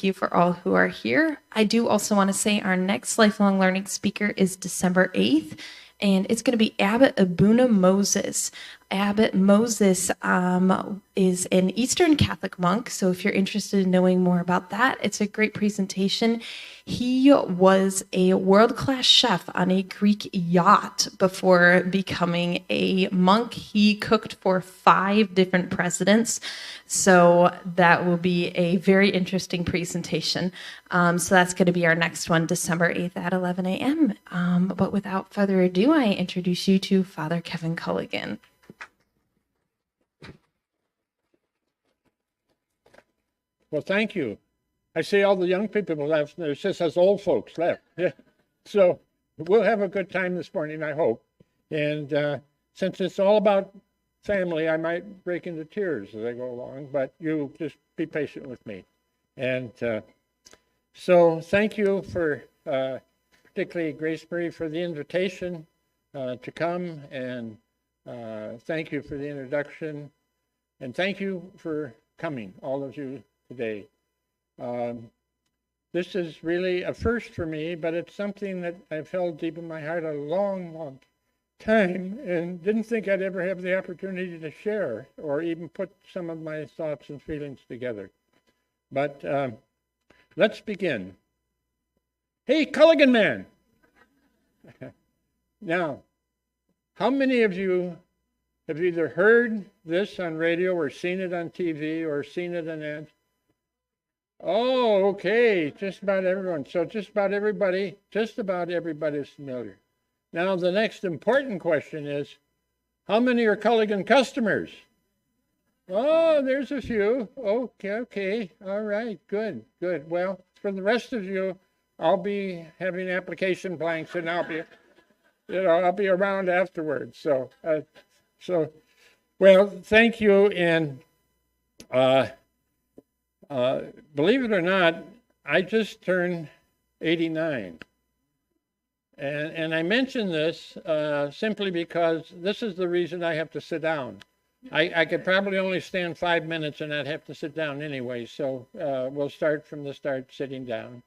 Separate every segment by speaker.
Speaker 1: you for all who are here. I do also want to say our next lifelong learning speaker is December 8th, and it's going to be Abbot Abuna Moses. Abbot Moses is an Eastern Catholic monk, so if you're interested in knowing more about that, it's a great presentation. He was a world-class chef on a Greek yacht before becoming a monk. He cooked for 5 different presidents, so that will be a very interesting presentation. So that's going to be our next one, December 8th at 11 a.m. But without further ado, I introduce you to Father Kevin Culligan.
Speaker 2: Well, thank you. I see all the young people left, and there's just us old folks left. Yeah. So we'll have a good time this morning, I hope. And since it's all about family, I might break into tears as I go along, but you just be patient with me. And so thank you for, particularly Grace Marie, for the invitation to come, and thank you for the introduction, and thank you for coming, all of you, today. This is really a first for me, but it's something that I've held deep in my heart a long, long time, and didn't think I'd ever have the opportunity to share or even put some of my thoughts and feelings together. But let's begin. Hey, Culligan man! Now, how many of you have either heard this on radio or seen it on TV or seen it in ads? Oh, okay, just about everyone. So just about everybody is familiar. Now, the next important question is, how many are Culligan customers? Oh, there's a few. Okay, all right, good. Well, for the rest of you, I'll be having application blanks, and I'll be around afterwards. So, well, thank you, and believe it or not, I just turned 89. And I mention this simply because this is the reason I have to sit down. I could probably only stand 5 minutes and I'd have to sit down anyway, so we'll start from the start sitting down.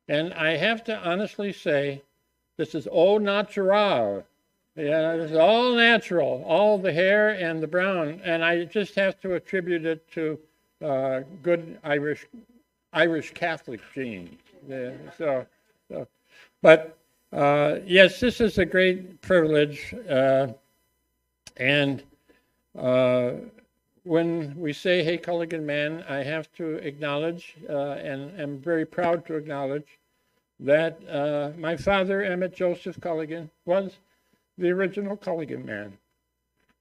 Speaker 2: And I have to honestly say, this is au natural. Yeah, it's all natural, all the hair and the brown, and I just have to attribute it to good Irish Catholic genes. Yeah, but yes, this is a great privilege, and when we say, hey, Culligan man, I have to acknowledge, and am very proud to acknowledge, that my father, Emmett Joseph Culligan, was the original Culligan man.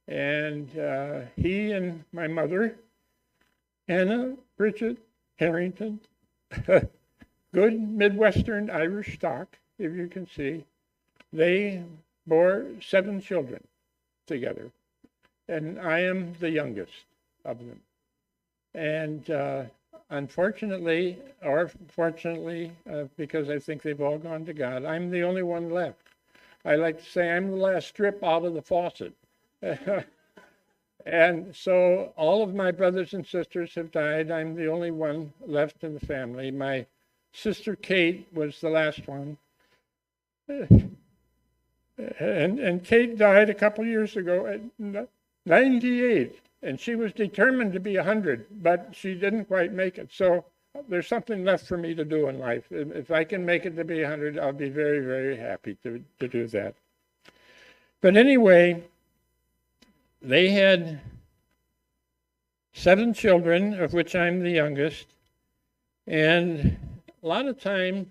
Speaker 2: And he and my mother, Anna Bridget Harrington, good Midwestern Irish stock, if you can see, they bore 7 children together. And I am the youngest of them. And unfortunately, or fortunately, because I think they've all gone to God, I'm the only one left. I like to say I'm the last strip out of the faucet. And so all of my brothers and sisters have died. I'm the only one left in the family. My sister Kate was the last one. And Kate died a couple years ago at 98. And she was determined to be 100, but she didn't quite make it. So there's something left for me to do in life. If I can make it to be 100, I'll be very, very happy to do that. But anyway, they had 7 children, of which I'm the youngest. And a lot of times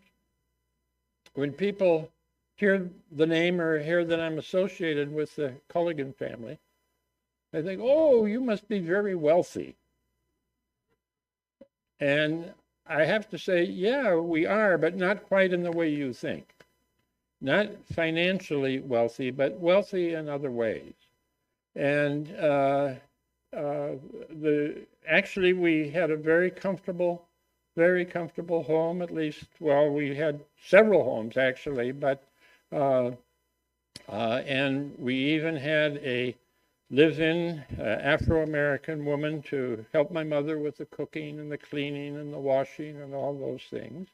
Speaker 2: when people hear the name or hear that I'm associated with the Culligan family, they think, oh, you must be very wealthy. And I have to say, yeah, we are, but not quite in the way you think. Not financially wealthy, but wealthy in other ways. And actually, we had a very comfortable home, at least. Well, we had several homes, actually, but and we even had a live-in Afro-American woman to help my mother with the cooking and the cleaning and the washing and all those things.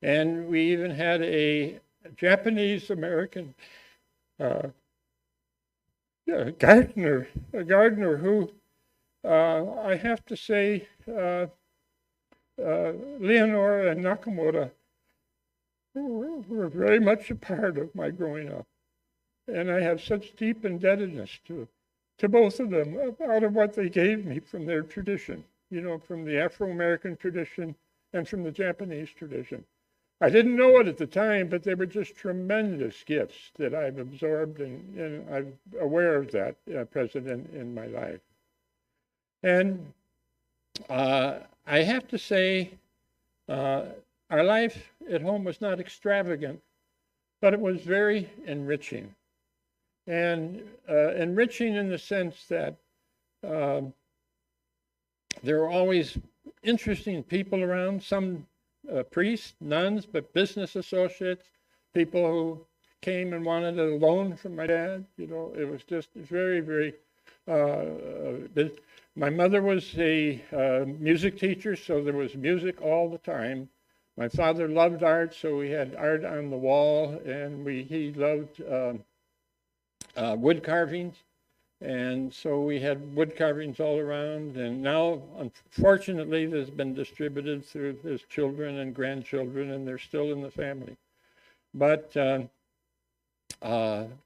Speaker 2: And we even had a Japanese-American gardener who, I have to say, Leonora and Nakamura were very much a part of my growing up. And I have such deep indebtedness to both of them out of what they gave me from their tradition, you know, from the Afro-American tradition and from the Japanese tradition. I didn't know it at the time, but they were just tremendous gifts that I've absorbed, and I'm aware of that present in my life. And I have to say, our life at home was not extravagant, but it was very enriching. And enriching in the sense that there were always interesting people around, some priests, nuns, but business associates, people who came and wanted a loan from my dad. You know, it was just very, very, my mother was a music teacher, so there was music all the time. My father loved art, so we had art on the wall, and he loved wood carvings. And so we had wood carvings all around, and now, unfortunately, there's been distributed through his children and grandchildren, and they're still in the family. But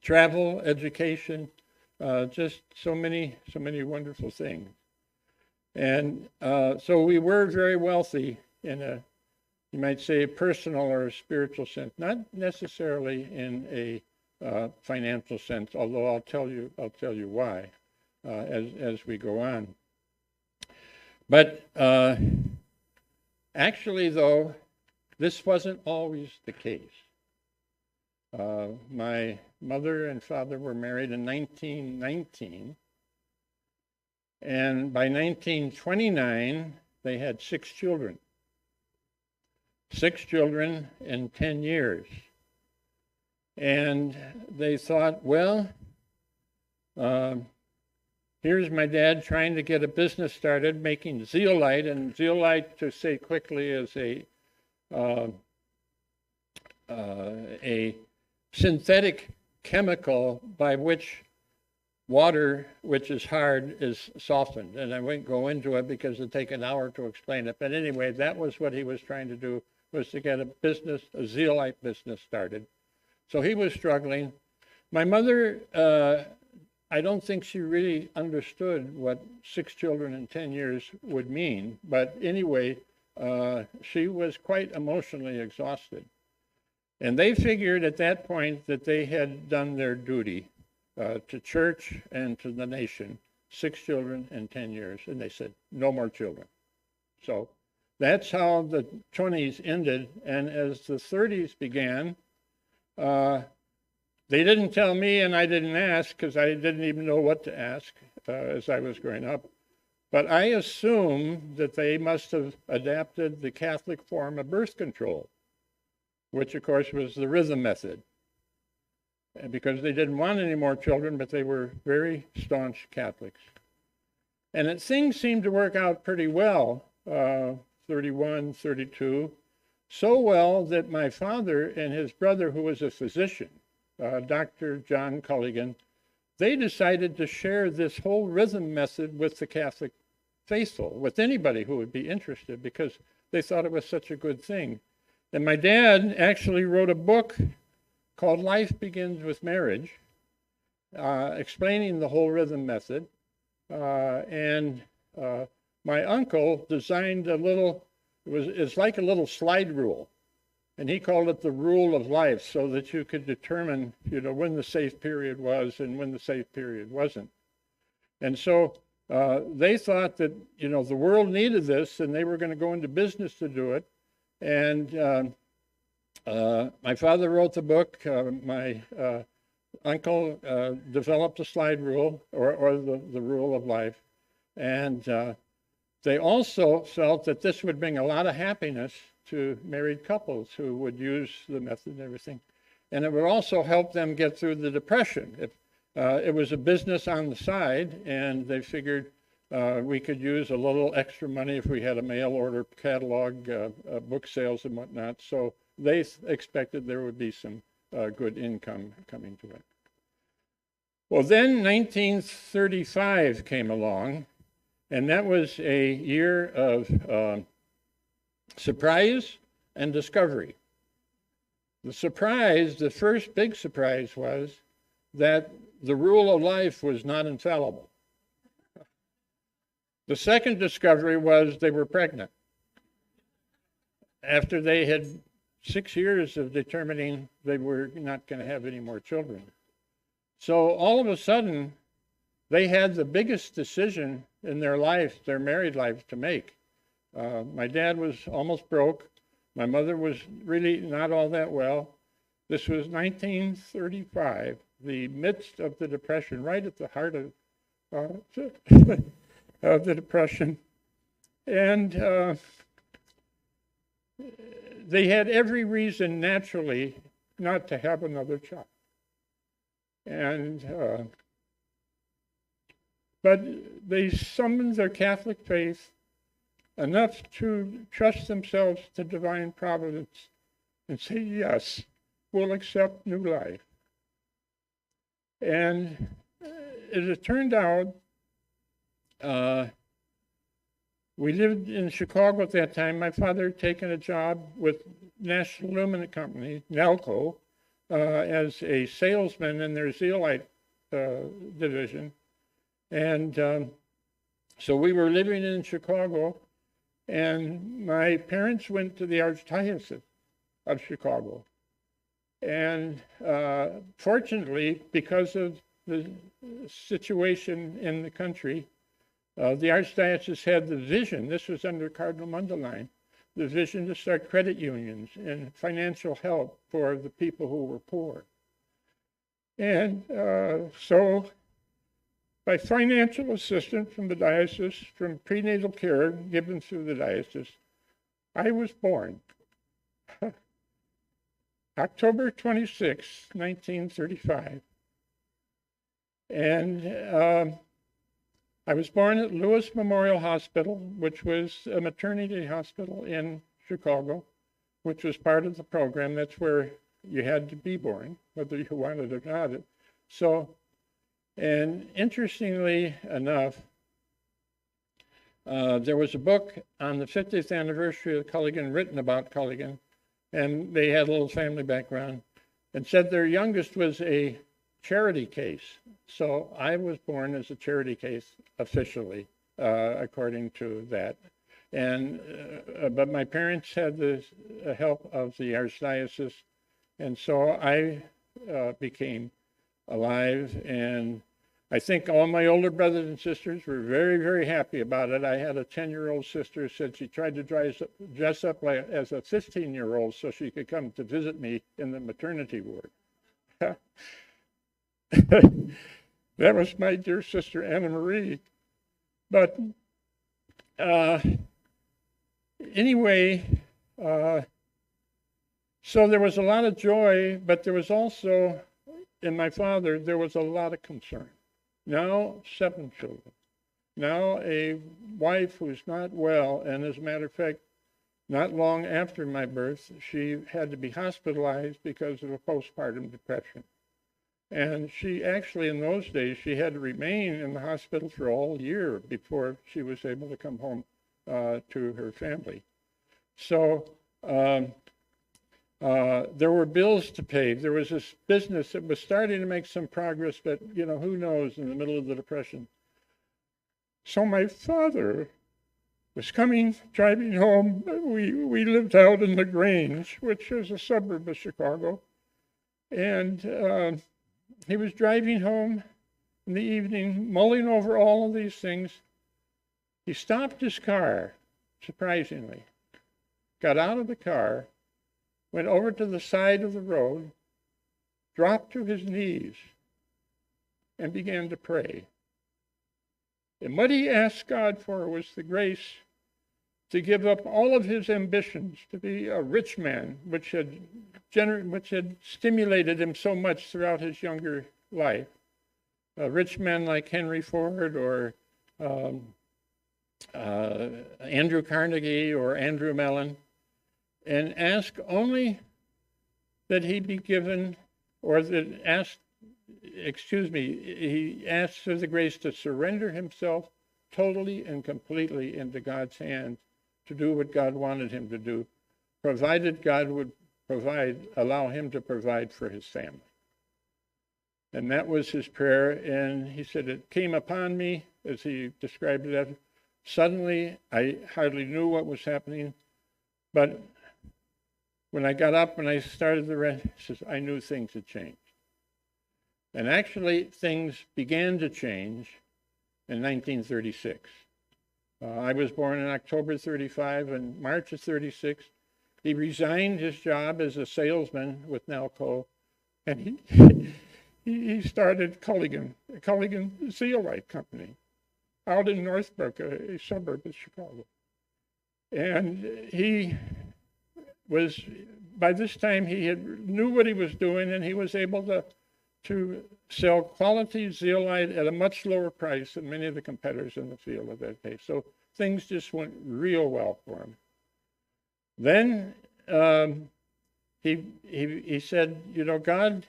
Speaker 2: travel, education, just so many wonderful things. And so we were very wealthy in a, you might say, a personal or a spiritual sense, not necessarily in a financial sense, although I'll tell you why as we go on. But actually, though, this wasn't always the case. My mother and father were married in 1919, and by 1929, they had 6 children. 6 children in 10 years. And they thought, well, here's my dad trying to get a business started making zeolite, and zeolite, to say quickly, is a synthetic chemical by which water, which is hard, is softened. And I won't go into it because it'd take an hour to explain it. But anyway, that was what he was trying to do, was to get a zeolite business started. So he was struggling. My mother, I don't think she really understood what 6 children in 10 years would mean. But anyway, she was quite emotionally exhausted. And they figured at that point that they had done their duty to church and to the nation. 6 children in 10 years. And they said, no more children. So that's how the 20s ended. And as the 30s began, they didn't tell me, and I didn't ask because I didn't even know what to ask as I was growing up. But I assume that they must have adapted the Catholic form of birth control, which of course was the rhythm method, because they didn't want any more children, but they were very staunch Catholics. And things seemed to work out pretty well, 31, 32. So well that my father and his brother, who was a physician, Dr. John Culligan, they decided to share this whole rhythm method with the Catholic faithful, with anybody who would be interested, because they thought it was such a good thing. And my dad actually wrote a book called Life Begins with Marriage, explaining the whole rhythm method. And my uncle designed a little, it's like a little slide rule. And he called it the rule of life, so that you could determine, when the safe period was and when the safe period wasn't. And so they thought that, the world needed this, and they were going to go into business to do it. And my father wrote the book. My uncle developed the slide rule, or the rule of life. And they also felt that this would bring a lot of happiness to married couples who would use the method and everything. And it would also help them get through the depression. It was a business on the side, and they figured we could use a little extra money if we had a mail order catalog, book sales and whatnot. So they expected there would be some good income coming to it. Well, then 1935 came along, and that was a year of surprise and discovery. The surprise, the first big surprise, was that the rule of life was not infallible. The second discovery was they were pregnant. After they had 6 years of determining they were not going to have any more children. So all of a sudden, they had the biggest decision in their life, their married life, to make. My dad was almost broke. My mother was really not all that well. This was 1935, the midst of the Depression, right at the heart of the Depression. And they had every reason, naturally, not to have another child. And but they summoned their Catholic faith enough to trust themselves to divine providence and say, yes, we'll accept new life. And as it turned out, we lived in Chicago at that time. My father had taken a job with National Aluminum Company, NALCO, as a salesman in their zeolite division. And so we were living in Chicago, and my parents went to the Archdiocese of Chicago. And fortunately, because of the situation in the country, the Archdiocese had the vision, this was under Cardinal Mundelein, the vision to start credit unions and financial help for the people who were poor. And so by financial assistance from the diocese, from prenatal care given through the diocese, I was born. October 26, 1935. And I was born at Lewis Memorial Hospital, which was a maternity hospital in Chicago, which was part of the program. That's where you had to be born, whether you wanted it or not. So, and interestingly enough, there was a book on the 50th anniversary of Culligan written about Culligan, and they had a little family background, and said their youngest was a charity case. So I was born as a charity case officially, according to that. And but my parents had the help of the Archdiocese, and so I became alive. And I think all my older brothers and sisters were very, very happy about it. I had a 10-year-old sister who said she tried to dress up like, as a 15-year-old so she could come to visit me in the maternity ward. That was my dear sister Anna Marie. But anyway, so there was a lot of joy, but there was also, in my father, there was a lot of concern. Now 7 children. Now a wife who's not well, and as a matter of fact, not long after my birth, she had to be hospitalized because of a postpartum depression. And she actually, in those days, she had to remain in the hospital for a whole year before she was able to come home to her family. So there were bills to pay. There was this business that was starting to make some progress, but, you know, who knows, in the middle of the Depression. So my father was driving home. We lived out in LaGrange, which is a suburb of Chicago. And he was driving home in the evening, mulling over all of these things. He stopped his car, surprisingly, got out of the car, went over to the side of the road, dropped to his knees, and began to pray. And what he asked God for was the grace to give up all of his ambitions to be a rich man, which had stimulated him so much throughout his younger life, rich men like Henry Ford or um, Andrew Carnegie or Andrew Mellon, and ask only that he be given, or that ask, excuse me, he asks for the grace to surrender himself totally and completely into God's hands to do what God wanted him to do, provided God would allow him to provide for his family. And that was his prayer. And he said, it came upon me, as he described it, suddenly. I hardly knew what was happening. But when I got up and I started the rest, he says, I knew things had changed. And actually, things began to change in 1936. I was born in October 35, and March of 36, he resigned his job as a salesman with Nalco, and he started Culligan, a Culligan zeolite company out in Northbrook, a suburb of Chicago. And he was, by this time, knew what he was doing, and he was able to sell quality zeolite at a much lower price than many of the competitors in the field at that day. So things just went real well for him. Then he said, you know, God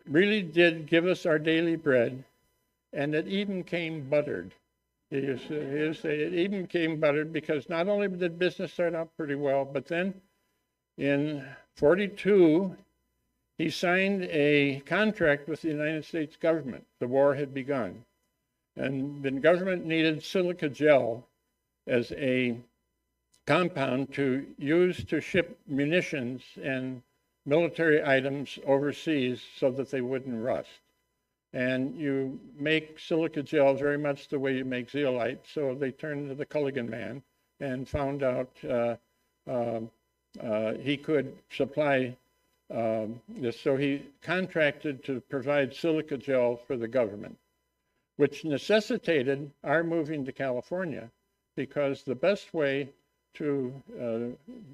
Speaker 2: really did give us our daily bread, and it even came buttered. It even came buttered because not only did business start out pretty well, but then in 42, he signed a contract with the United States government. The war had begun, and the government needed silica gel as a compound to use to ship munitions and military items overseas so that they wouldn't rust. And you make silica gel very much the way you make zeolite, so they turned to the Culligan man and found out he could supply this. So he contracted to provide silica gel for the government, which necessitated our moving to California, because the best way to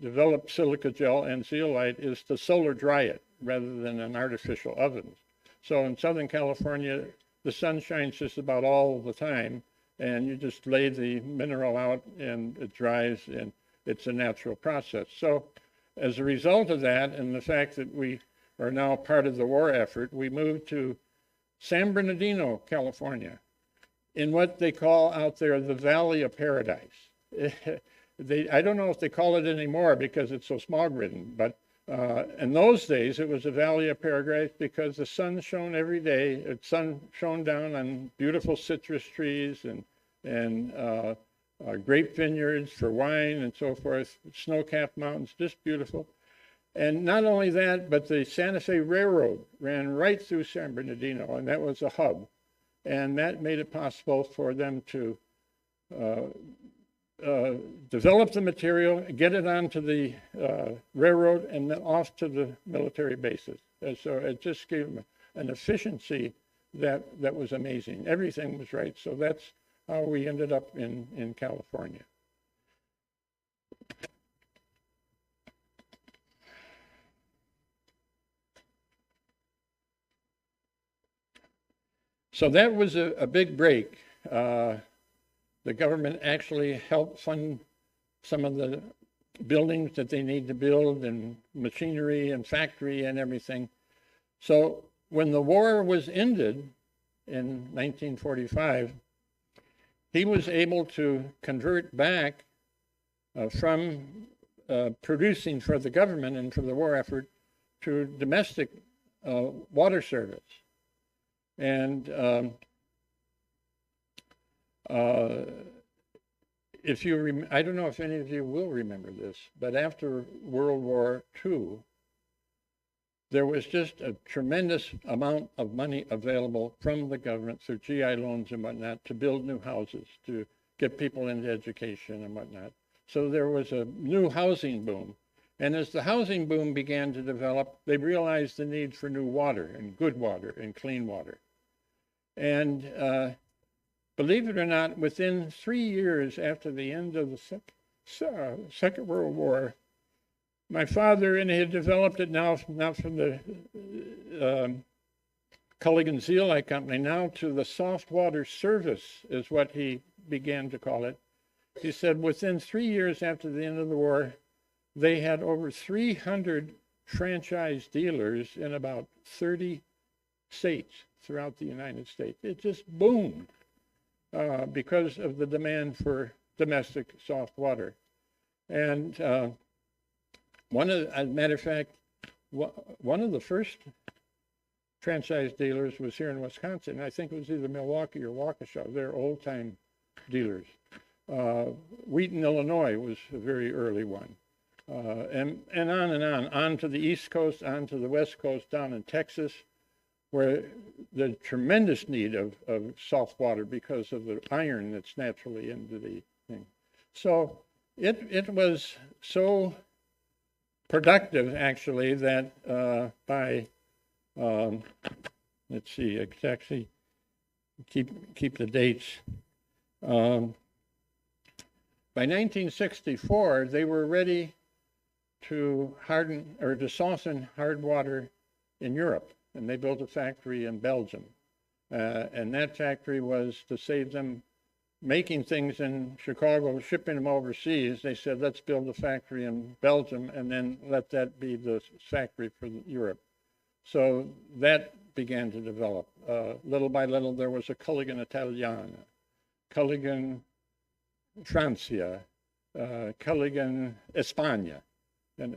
Speaker 2: develop silica gel and zeolite is to solar dry it rather than in artificial ovens. So in Southern California, the sun shines just about all the time, and you just lay the mineral out and it dries, and it's a natural process. So as a result of that, and the fact that we are now part of the war effort, we moved to San Bernardino, California, in what they call out there the Valley of Paradise. I don't know if they call it anymore because it's so smog-ridden, but in those days it was a Valley of Paradise because the sun shone every day. The sun shone down on beautiful citrus trees and grape vineyards for wine and so forth, snow-capped mountains, just beautiful. And not only that, but the Santa Fe Railroad ran right through San Bernardino, and that was a hub. And that made it possible for them to develop the material, get it onto the railroad, and then off to the military bases. And so it just gave them an efficiency that was amazing. Everything was right. So that's how we ended up in California. So that was a big break. The government actually helped fund some of the buildings that they need to build, and machinery and factory and everything. So when the war was ended in 1945, he was able to convert back from producing for the government and for the war effort to domestic water service. And if you, I don't know if any of you will remember this, but after World War II, there was just a tremendous amount of money available from the government through GI loans and whatnot to build new houses, to get people into education and whatnot. So there was a new housing boom. And as the housing boom began to develop, they realized the need for new water and good water and clean water. And believe it or not, within 3 years after the end of the Second World War, my father, and he had developed it now from the Culligan Zeolite Company, now to the Soft Water Service is what he began to call it. He said within 3 years after the end of the war, they had over 300 franchise dealers in about 30 states throughout the United States. It just boomed because of the demand for domestic soft water. And as a matter of fact, one of the first franchise dealers was here in Wisconsin. I think it was either Milwaukee or Waukesha. They're old-time dealers. Wheaton, Illinois was a very early one. And on to the East Coast, on to the West Coast, down in Texas, where the tremendous need of soft water because of the iron that's naturally into the thing. So it was so productive, actually, that by let's see, exactly, keep the dates. By 1964, they were ready to harden or to soften hard water in Europe, and they built a factory in Belgium. And that factory was to save them making things in Chicago, shipping them overseas. They said, let's build a factory in Belgium and then let that be the factory for Europe. So that began to develop. Little by little, there was a Culligan Italiana, Culligan Francia, Culligan España. And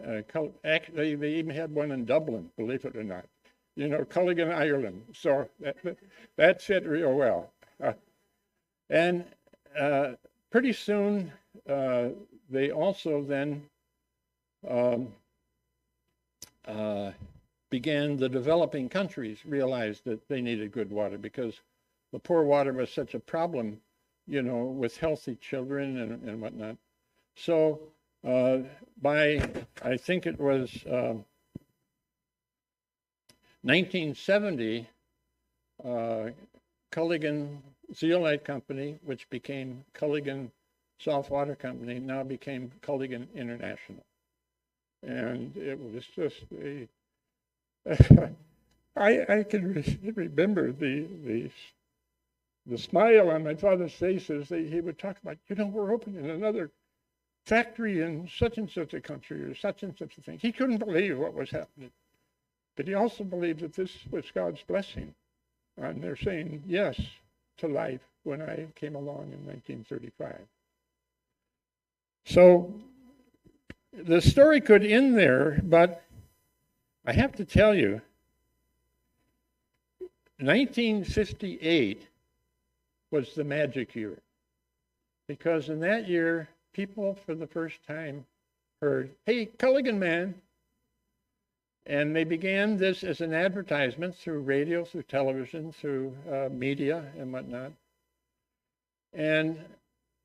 Speaker 2: actually, they even had one in Dublin, believe it or not. You know, Culligan Ireland. So that fit real well. And pretty soon, they also then began, the developing countries realized that they needed good water because the poor water was such a problem, you know, with healthy children and whatnot. So by, I think it was 1970, Culligan Zeolite Company, which became Culligan Soft Water Company, now became Culligan International. And it was just a, I can remember the smile on my father's face as he would talk about, you know, we're opening another factory in such and such a country or such and such a thing. He couldn't believe what was happening. But he also believed that this was God's blessing. And they're saying yes to life when I came along in 1935. So the story could end there, but I have to tell you, 1958 was the magic year. Because in that year, people for the first time heard, hey, Culligan man. And they began this as an advertisement through radio, through television, through media and whatnot. And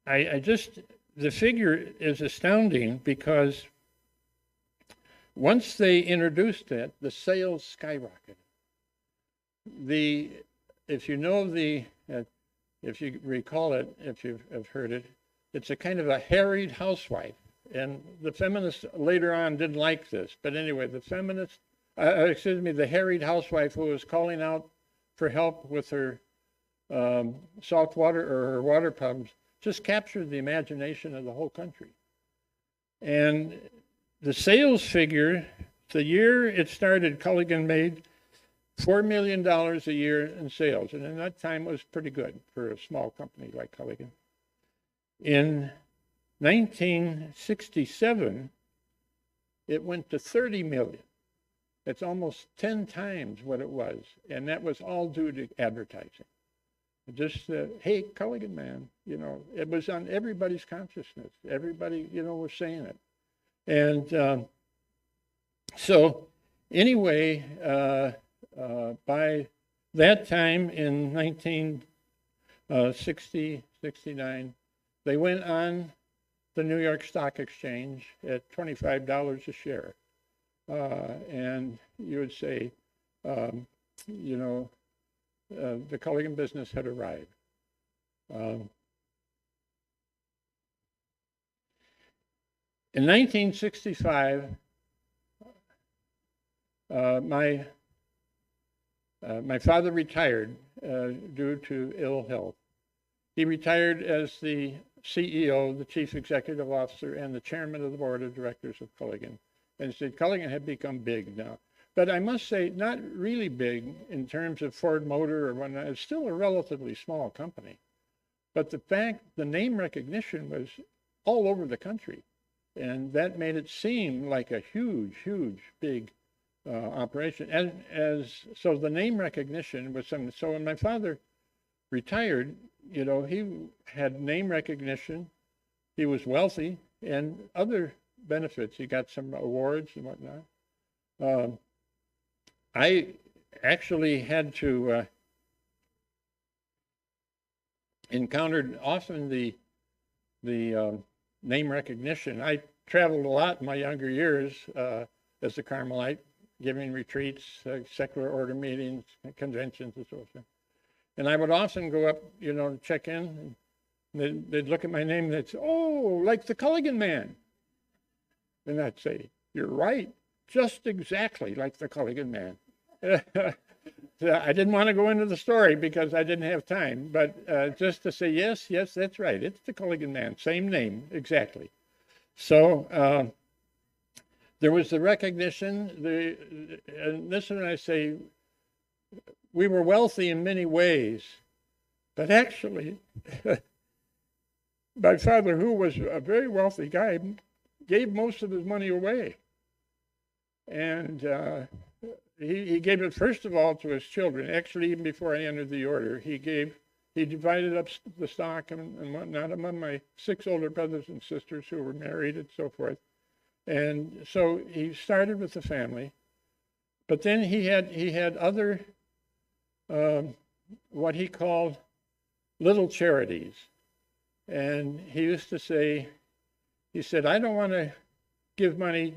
Speaker 2: I just, the figure is astounding because once they introduced it, the sales skyrocketed. If you know if you recall it, if you've heard it, it's a kind of a harried housewife. And the feminists later on didn't like this. But anyway, the harried housewife who was calling out for help with her salt water or her water problems just captured the imagination of the whole country. And the sales figure, the year it started, Culligan made $4 million a year in sales. And in that time, it was pretty good for a small company like Culligan. In 1967, it went to 30 million. It's almost 10 times what it was. And that was all due to advertising. Just, hey, Culligan man, you know, it was on everybody's consciousness. Everybody, you know, was saying it. And so anyway, by that time in 1960, 69, they went on the New York Stock Exchange at $25 a share. And you would say, you know, the Culligan business had arrived. In 1965, my My father retired due to ill health. He retired as the CEO, the chief executive officer, and the chairman of the board of directors of Culligan. And said Culligan had become big now. But I must say, not really big in terms of Ford Motor or whatnot. It's still a relatively small company. But the fact, the name recognition was all over the country. And that made it seem like a huge, huge, big operation. And so the name recognition was something. So when my father retired, you know, he had name recognition, he was wealthy, and other benefits. He got some awards and whatnot. I actually had to encountered often the name recognition. I traveled a lot in my younger years as a Carmelite, giving retreats, secular order meetings, conventions, and so forth. And I would often go up, you know, to check in, and they'd look at my name and they'd say, "Oh, like the Culligan man." And I'd say, "You're right, just exactly like the Culligan man." I didn't want to go into the story because I didn't have time, but just to say, yes, that's right. It's the Culligan man, same name, exactly. So there was the recognition, and this one I say, we were wealthy in many ways, but actually, my father, who was a very wealthy guy, gave most of his money away. And he gave it, first of all, to his children. Actually, even before I entered the order, he divided up the stock and whatnot among my 6 older brothers and sisters who were married and so forth. And so he started with the family, but then he had other, what he called little charities. And he used to say, he said, "I don't want to give money,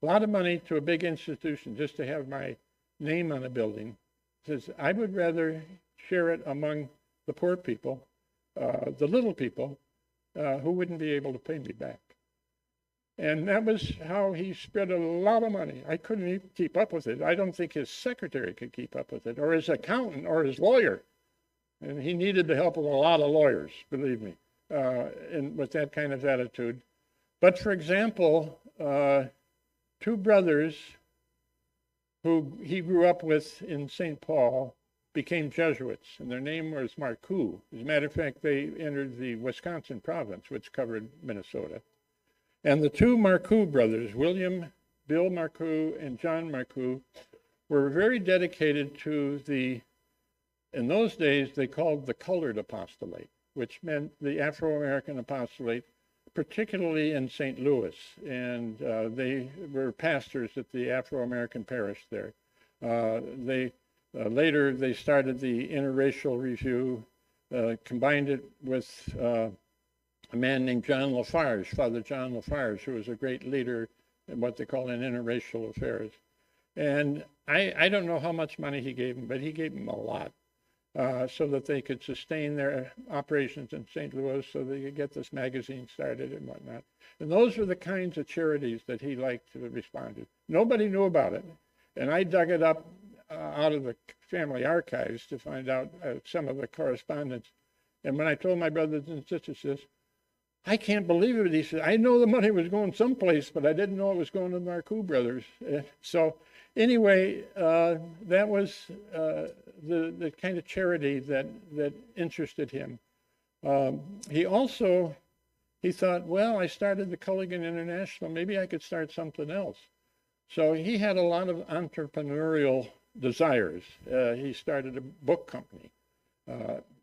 Speaker 2: a lot of money, to a big institution just to have my name on a building." He says, "I would rather share it among the poor people, the little people, who wouldn't be able to pay me back." And that was how he spread a lot of money. I couldn't even keep up with it. I don't think his secretary could keep up with it, or his accountant, or his lawyer. And he needed the help of a lot of lawyers, believe me, and with that kind of attitude. But for example, 2 brothers who he grew up with in St. Paul became Jesuits, and their name was Marcoux. As a matter of fact, they entered the Wisconsin province, which covered Minnesota. And the 2 Marcoux brothers, Bill Marcoux and John Marcoux, were very dedicated to in those days, they called the colored apostolate, which meant the Afro-American apostolate, particularly in St. Louis. And they were pastors at the Afro-American parish there. Later, they started the Interracial Review, combined it with a man named John Lafarge, Father John Lafarge, who was a great leader in what they call in interracial affairs. And I don't know how much money he gave them, but he gave them a lot, so that they could sustain their operations in St. Louis, so they could get this magazine started and whatnot. And those were the kinds of charities that he liked to respond to. Nobody knew about it. And I dug it up out of the family archives to find out some of the correspondence. And when I told my brothers and sisters this, "I can't believe it," he said. "I know the money was going someplace, but I didn't know it was going to the Marcoux brothers." So anyway, that was the kind of charity that interested him. He thought, well, I started the Culligan International, maybe I could start something else. So he had a lot of entrepreneurial desires. He started a book company,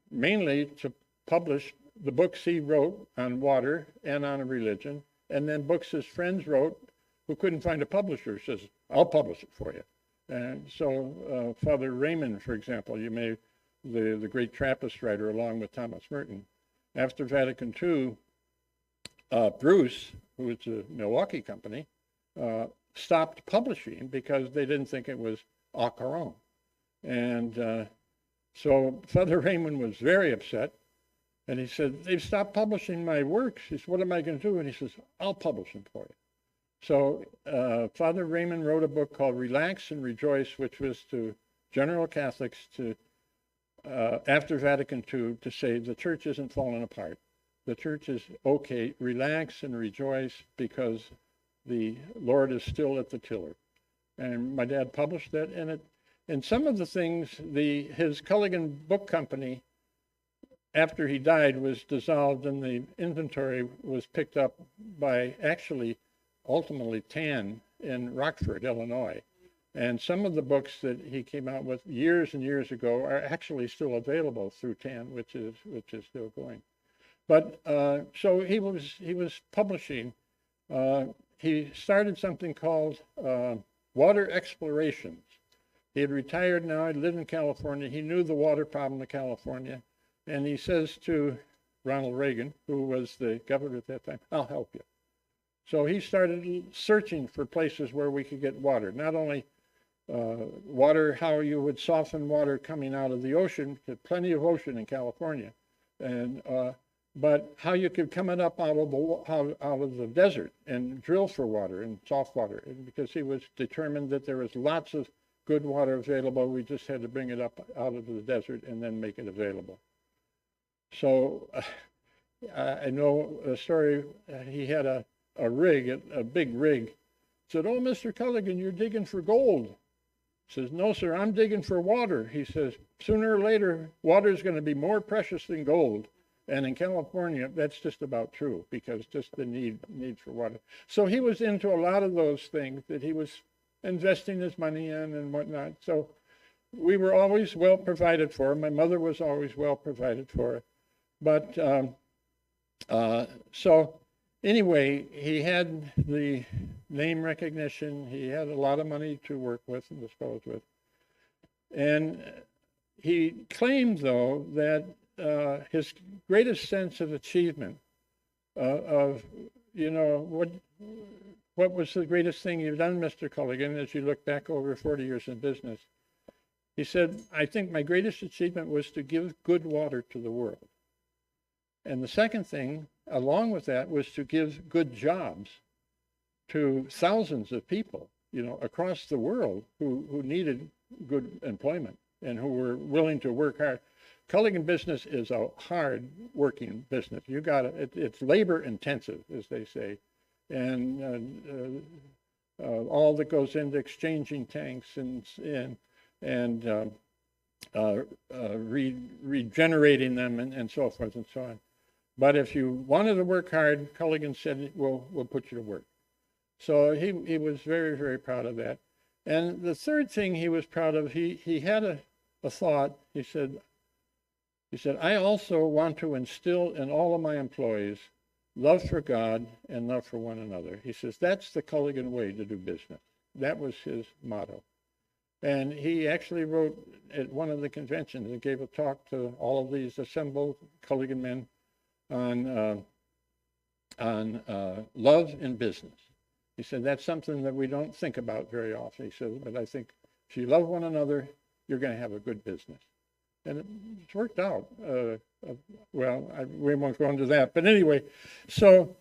Speaker 2: mainly to publish the books he wrote on water and on religion, and then books his friends wrote who couldn't find a publisher. Says, "I'll publish it for you." And so Father Raymond, for example, the great Trappist writer, along with Thomas Merton. After Vatican II, Bruce, who was a Milwaukee company, stopped publishing because they didn't think it was au courant. And so Father Raymond was very upset. And he said, "They've stopped publishing my works." He said, "What am I going to do?" And he says, "I'll publish them for you." So Father Raymond wrote a book called Relax and Rejoice, which was to general Catholics to, after Vatican II, to say the church isn't falling apart. The church is okay, relax and rejoice because the Lord is still at the tiller. And my dad published that, and some of the things, his Culligan Book Company, after he died, was dissolved, and the inventory was picked up by actually, ultimately, TAN in Rockford, Illinois. And some of the books that he came out with years and years ago are actually still available through TAN, which is still going. But so he was publishing. He started something called Water Explorations. He had retired now. He lived in California. He knew the water problem of California. And he says to Ronald Reagan, who was the governor at that time, I'll help you. So he started searching for places where we could get water. Not only water, how you would soften water coming out of the ocean, plenty of ocean in California, and but how you could come it up out of the desert and drill for water and soft water. And because he was determined that there was lots of good water available, we just had to bring it up out of the desert and then make it available. So I know a story. He had a rig, a big rig. Said, "Oh, Mr. Culligan, you're digging for gold." He says, "No, sir, I'm digging for water." He says, "Sooner or later, water is going to be more precious than gold." And in California, that's just about true, because just the need for water. So he was into a lot of those things that he was investing his money in and whatnot. So we were always well provided for. My mother was always well provided for. But so anyway, he had the name recognition. He had a lot of money to work with and dispose with. And he claimed, though, that his greatest sense of achievement of, what was the greatest thing you've done, Mr. Culligan, as you look back over 40 years in business? He said, "I think my greatest achievement was to give good water to the world. And the second thing, along with that, was to give good jobs to thousands of people, across the world who needed good employment and who were willing to work hard." Culligan business is a hard working business. It's labor intensive, as they say. And all that goes into exchanging tanks and regenerating them and so forth and so on. But if you wanted to work hard, Culligan said, we'll put you to work. So he was very, very proud of that. And the third thing he was proud of, he had a thought. He said, "I also want to instill in all of my employees love for God and love for one another." He says, "That's the Culligan way to do business." That was his motto. And he actually wrote at one of the conventions and gave a talk to all of these assembled Culligan men on love in business. He said, "That's something that we don't think about very often." He said, "But I think if you love one another, you're going to have a good business." And it's worked out. We won't go into that. But anyway, so,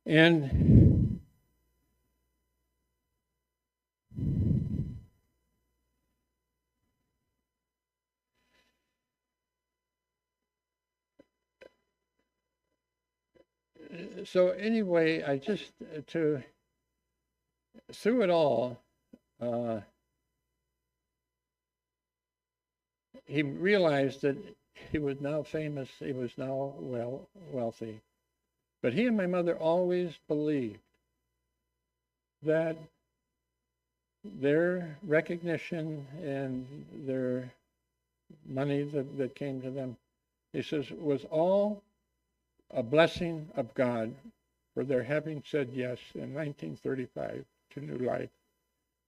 Speaker 2: and so anyway, I just, through it all, he realized that he was now famous, he was now wealthy. But he and my mother always believed that their recognition and their money that came to them, he says, was all a blessing of God for their having said yes in 1935 to new life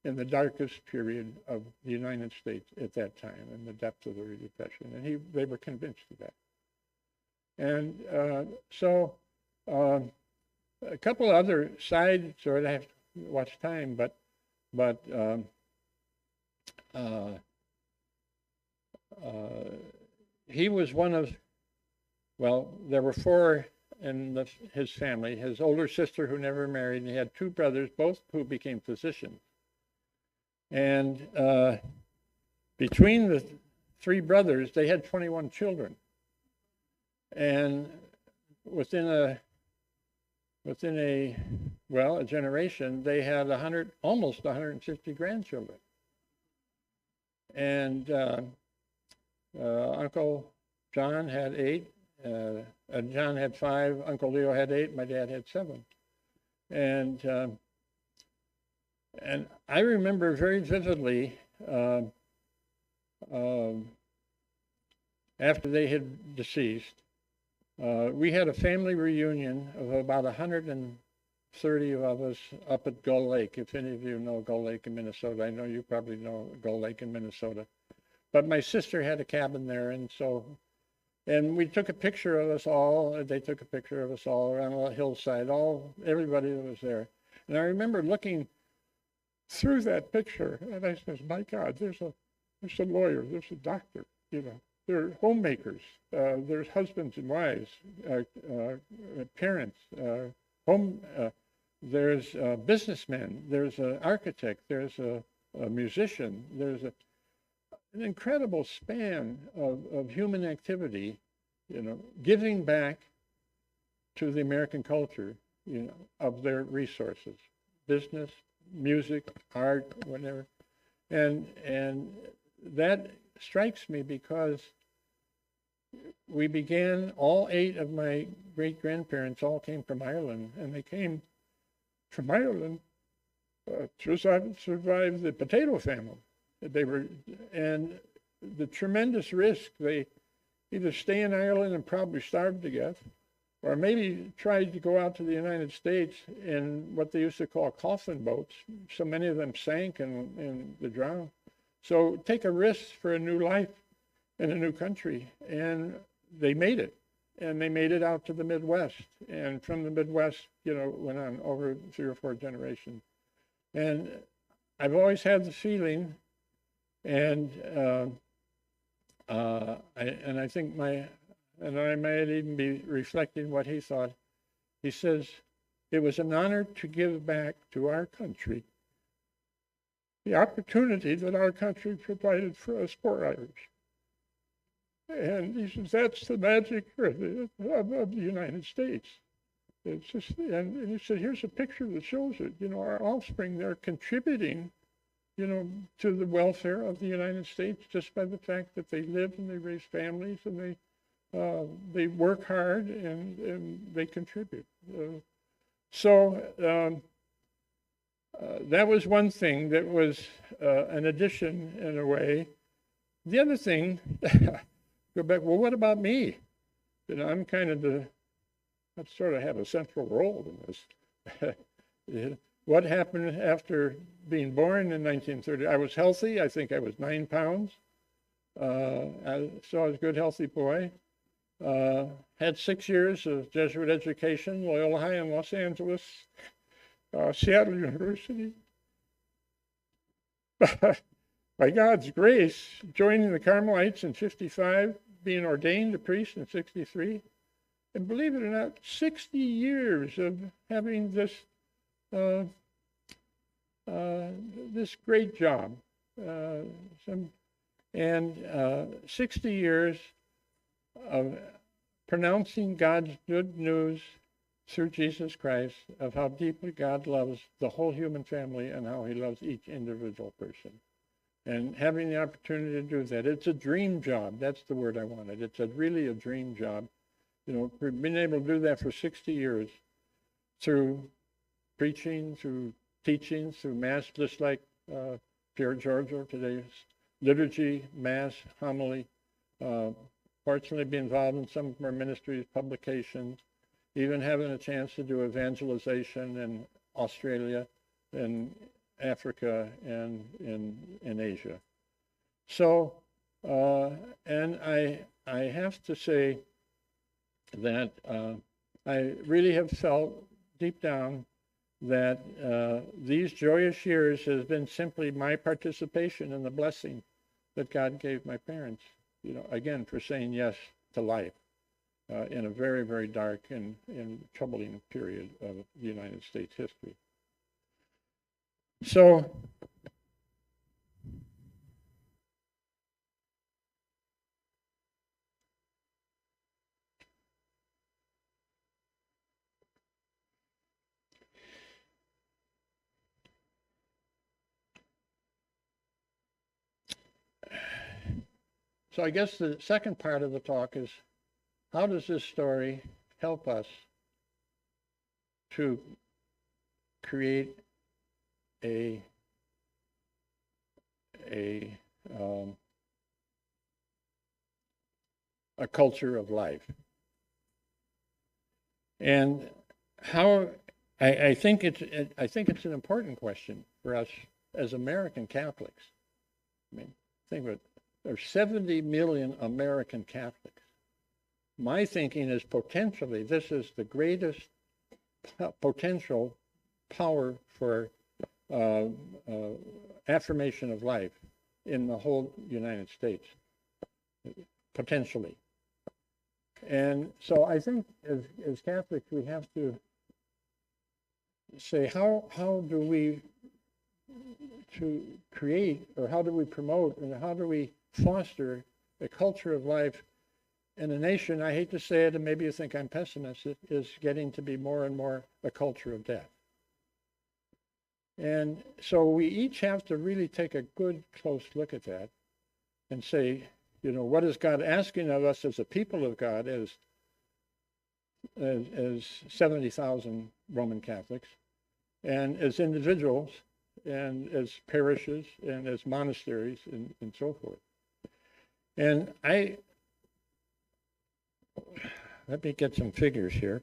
Speaker 2: in the darkest period of the United States at that time, in the depths of the Depression. And they were convinced of that. And so a couple other side, sort of, I have to watch time, but he was one of, there were four in his family. His older sister, who never married, and he had two brothers, both who became physicians. And between the three brothers, they had 21 children. And within a generation, they had almost 150 grandchildren. And Uncle John had 8. John had 5. Uncle Leo had 8. My dad had 7. And I remember very vividly after they had deceased, we had a family reunion of about 130 of us up at Gull Lake. If any of you know Gull Lake in Minnesota, I know you probably know Gull Lake in Minnesota. But my sister had a cabin there, and we took a picture of us all. They took a picture of us all around a hillside, everybody that was there. And I remember looking through that picture, and I says, "My God, there's a lawyer, there's a doctor, there are homemakers, there's husbands and wives, parents, there's businessmen, there's an architect, there's a musician, there's an incredible span of human activity, giving back to the American culture, of their resources, business, music, art, whatever." And that strikes me because we began, all 8 of my great-grandparents all came from Ireland, and they came from Ireland to survive the potato famine. And the tremendous risk, they either stay in Ireland and probably starve to death, or maybe tried to go out to the United States in what they used to call coffin boats. So many of them sank and they drowned. So take a risk for a new life in a new country. And they made it. And they made it out to the Midwest. And from the Midwest, went on over 3 or 4 generations. And I've always had the feeling, and I think I might even be reflecting what he thought. He says, "It was an honor to give back to our country the opportunity that our country provided for us poor Irish." And he says, that's the magic of the United States. It's just, and he said, here's a picture that shows it. Our offspring, they're contributing, to the welfare of the United States just by the fact that they live and they raise families and they work hard and they contribute. That was one thing that was an addition in a way. The other thing, go back, well, what about me? I'm kind of I sort of have a central role in this. What happened after being born in 1930? I was healthy. I think I was 9 pounds. So I was a good, healthy boy. Had 6 years of Jesuit education, Loyola High in Los Angeles, Seattle University. By God's grace, joining the Carmelites in 55, being ordained a priest in 63, and believe it or not, 60 years of having this this great job, 60 years of pronouncing God's good news through Jesus Christ of how deeply God loves the whole human family and how he loves each individual person. And having the opportunity to do that, it's a dream job. That's the word I wanted. It's really a dream job. Being able to do that for 60 years through preaching, through teaching, through Mass, just like Pierre Giorgio today's liturgy, Mass, homily. Fortunately, be involved in some of our ministries, publications, even having a chance to do evangelization in Australia and Africa and in Asia. So, and I have to say that I really have felt deep down that these joyous years has been simply my participation in the blessing that God gave my parents, again, for saying yes to life in a very, very dark and troubling period of the United States history. So So I guess the second part of the talk is, how does this story help us to create a a um, a culture of life? And how I think it's an important question for us as American Catholics. I mean, think of it. There's 70 million American Catholics. My thinking is potentially this is the greatest potential power for affirmation of life in the whole United States, potentially. And so I think as Catholics, we have to say, how do we to create, or how do we promote, and how do we foster a culture of life in a nation, I hate to say it, and maybe you think I'm pessimistic, is getting to be more and more a culture of death. And so we each have to really take a good, close look at that and say, what is God asking of us as a people of God, as 70,000 Roman Catholics, and as individuals, and as parishes, and as monasteries, and so forth. And let me get some figures here.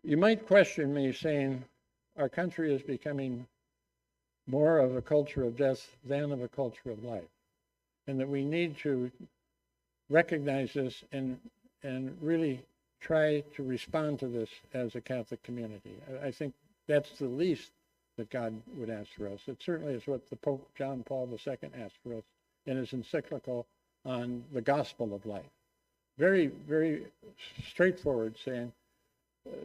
Speaker 2: You might question me saying our country is becoming more of a culture of death than of a culture of life, and that we need to recognize this and really try to respond to this as a Catholic community. I think that's the least that God would ask for us. It certainly is what the Pope John Paul II asked for us in his encyclical on the gospel of life. Very, very straightforward, saying,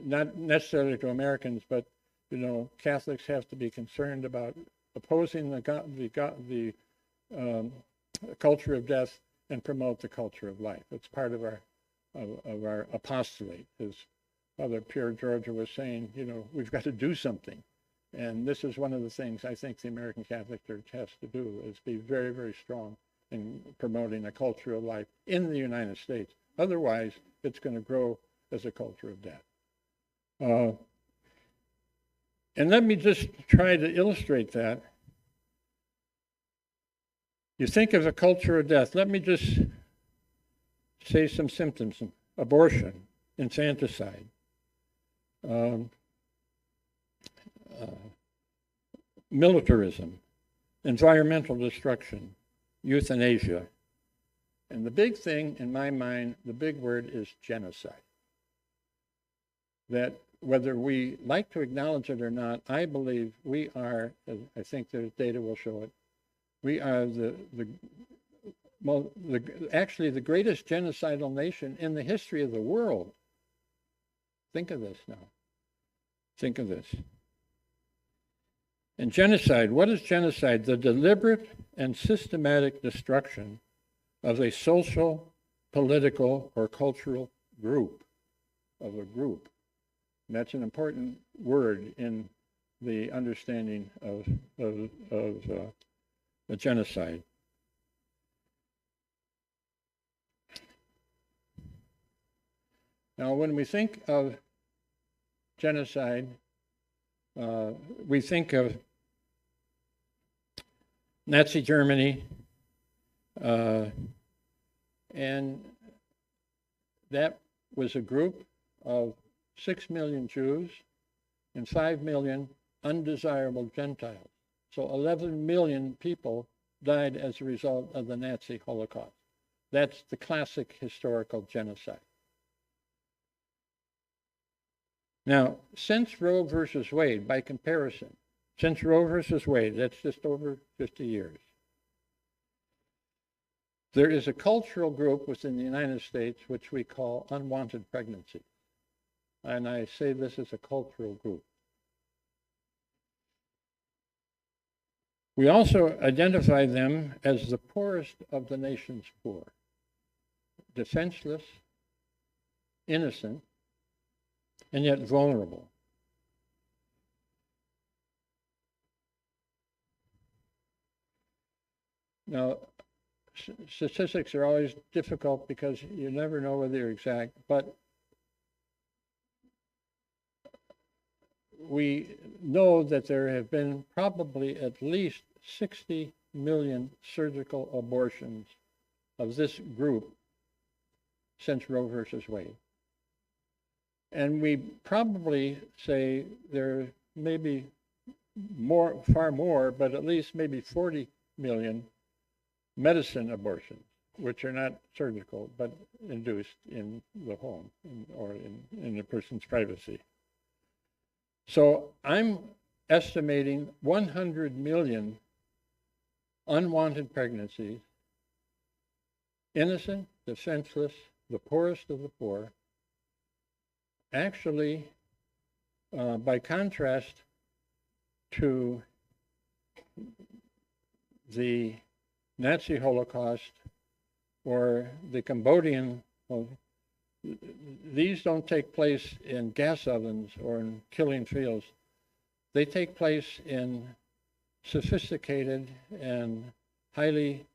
Speaker 2: not necessarily to Americans, but Catholics have to be concerned about opposing the culture of death and promote the culture of life. It's part of our apostolate. As Father Pierre Georgia was saying, we've got to do something, and this is one of the things I think the American Catholic Church has to do, is be very, very strong in promoting a culture of life in the United States. Otherwise, it's going to grow as a culture of death. And let me just try to illustrate that. You think of a culture of death. Let me just say some symptoms: abortion, infanticide, militarism, environmental destruction, euthanasia. And the big thing in my mind, the big word is genocide. That whether we like to acknowledge it or not, I believe we are, I think the data will show it, we are actually the greatest genocidal nation in the history of the world. Think of this now. Think of this. And genocide, what is genocide? The deliberate and systematic destruction of a social, political, or cultural group, of a group. And that's an important word in the understanding of a genocide. Now, when we think of genocide, we think of Nazi Germany, and that was a group of 6 million Jews and 5 million undesirable Gentiles. So 11 million people died as a result of the Nazi Holocaust. That's the classic historical genocide. Now, since Roe versus Wade, by comparison, since Roe versus Wade, that's just over 50 years, there is a cultural group within the United States which we call unwanted pregnancy. And I say this is a cultural group. We also identify them as the poorest of the nation's poor, defenseless, innocent, and yet vulnerable. Now, statistics are always difficult because you never know whether they're exact, but we know that there have been probably at least 60 million surgical abortions of this group since Roe versus Wade. And we probably say there may be more, far more, but at least maybe 40 million medicine abortions, which are not surgical, but induced in the home or in a person's privacy. So I'm estimating 100 million unwanted pregnancies, innocent, defenseless, the poorest of the poor, actually, by contrast to the Nazi Holocaust or the Cambodian, well, these don't take place in gas ovens or in killing fields. They take place in sophisticated and highly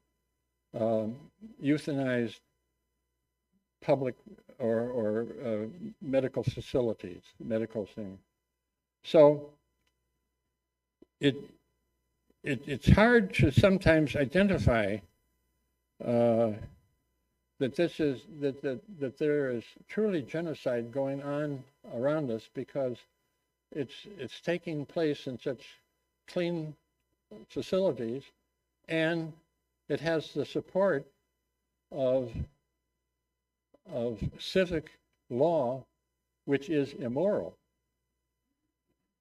Speaker 2: euthanized public or medical facilities, medical things. So it's hard to sometimes identify that there is truly genocide going on around us because it's taking place in such clean facilities, and it has the support of civic law, which is immoral.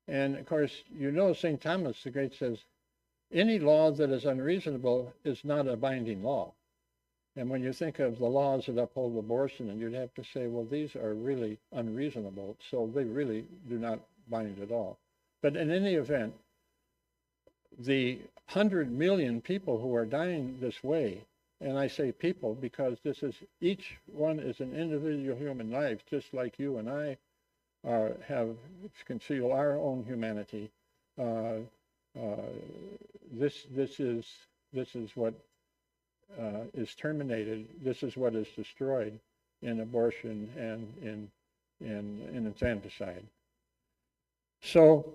Speaker 2: And of course, you know, St. Thomas the Great says, any law that is unreasonable is not a binding law. And when you think of the laws that uphold abortion, and you'd have to say, well, these are really unreasonable, so they really do not bind at all. But in any event, the 100 million people who are dying this way, and I say people because this is, each one is an individual human life, just like you and I can feel our own humanity. This is what is terminated. This is what is destroyed in abortion and in infanticide. So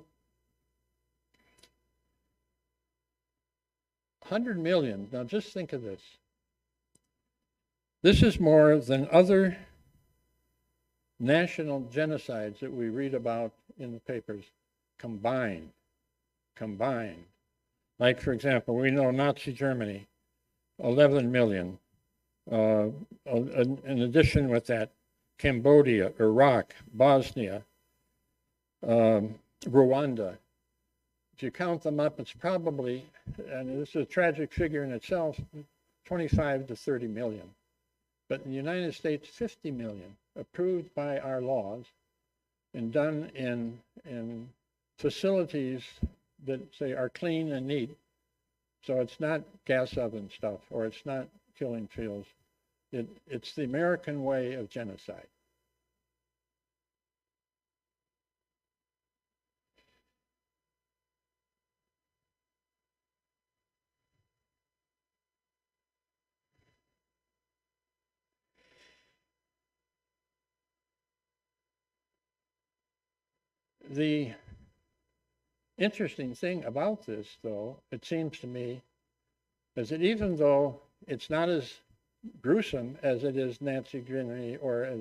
Speaker 2: 100 million, now just think of this. This is more than other national genocides that we read about in the papers combined. Like, for example, we know Nazi Germany, 11 million. In addition with that, Cambodia, Iraq, Bosnia, Rwanda. If you count them up, it's probably, and this is a tragic figure in itself, 25 to 30 million. But in the United States, 50 million approved by our laws and done in facilities that say are clean and neat. So it's not gas oven stuff, or it's not killing fields. It's the American way of genocide. The interesting thing about this, though, it seems to me, is that even though it's not as gruesome as it is Nazi Germany or as,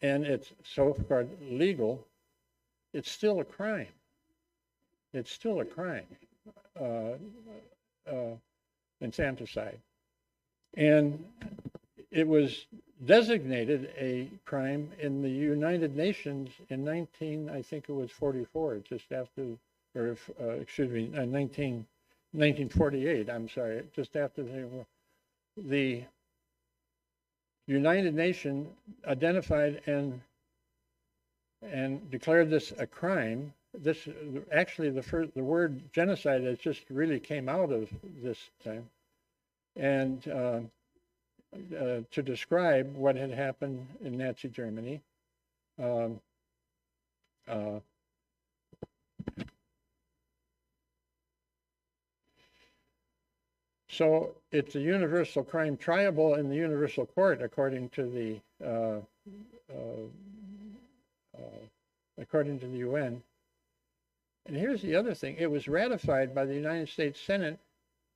Speaker 2: and it's so-called legal, it's still a crime. It's still a crime, infanticide. And it was designated a crime in the United Nations in 1944, just after, or excuse me, 1948, I'm sorry, just after the United Nations identified and declared this a crime, this actually the word genocide has just really came out of this time, and to describe what had happened in Nazi Germany. Um, uh, so it's a universal crime triable in the universal court according to the UN. And here's the other thing. It was ratified by the United States Senate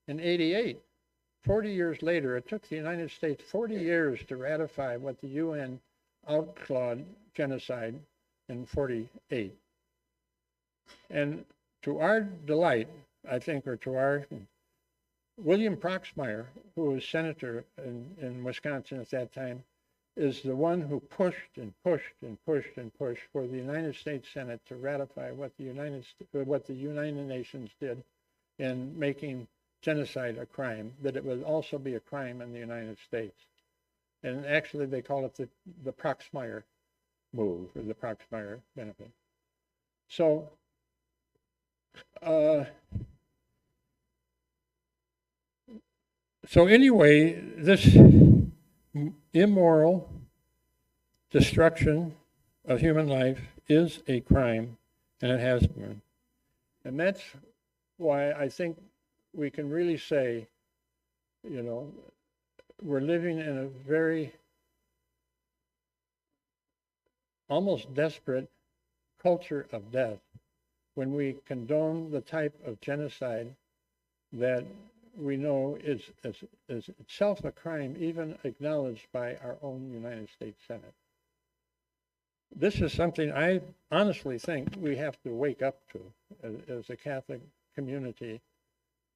Speaker 2: in '88. 40 years later, it took the United States 40 years to ratify what the UN outlawed genocide in '48. And to our delight, I think, or to our, William Proxmire, who was senator in Wisconsin at that time, is the one who pushed and pushed and pushed and pushed for the United States Senate to ratify what the United Nations did in making genocide a crime, that it would also be a crime in the United States. And actually they call it the Proxmire move, or the Proxmire benefit. So anyway, this immoral destruction of human life is a crime, and it has been. And that's why I think we can really say, you know, we're living in a very almost desperate culture of death when we condone the type of genocide that we know is itself a crime, even acknowledged by our own United States Senate. This is something I honestly think we have to wake up to as a Catholic community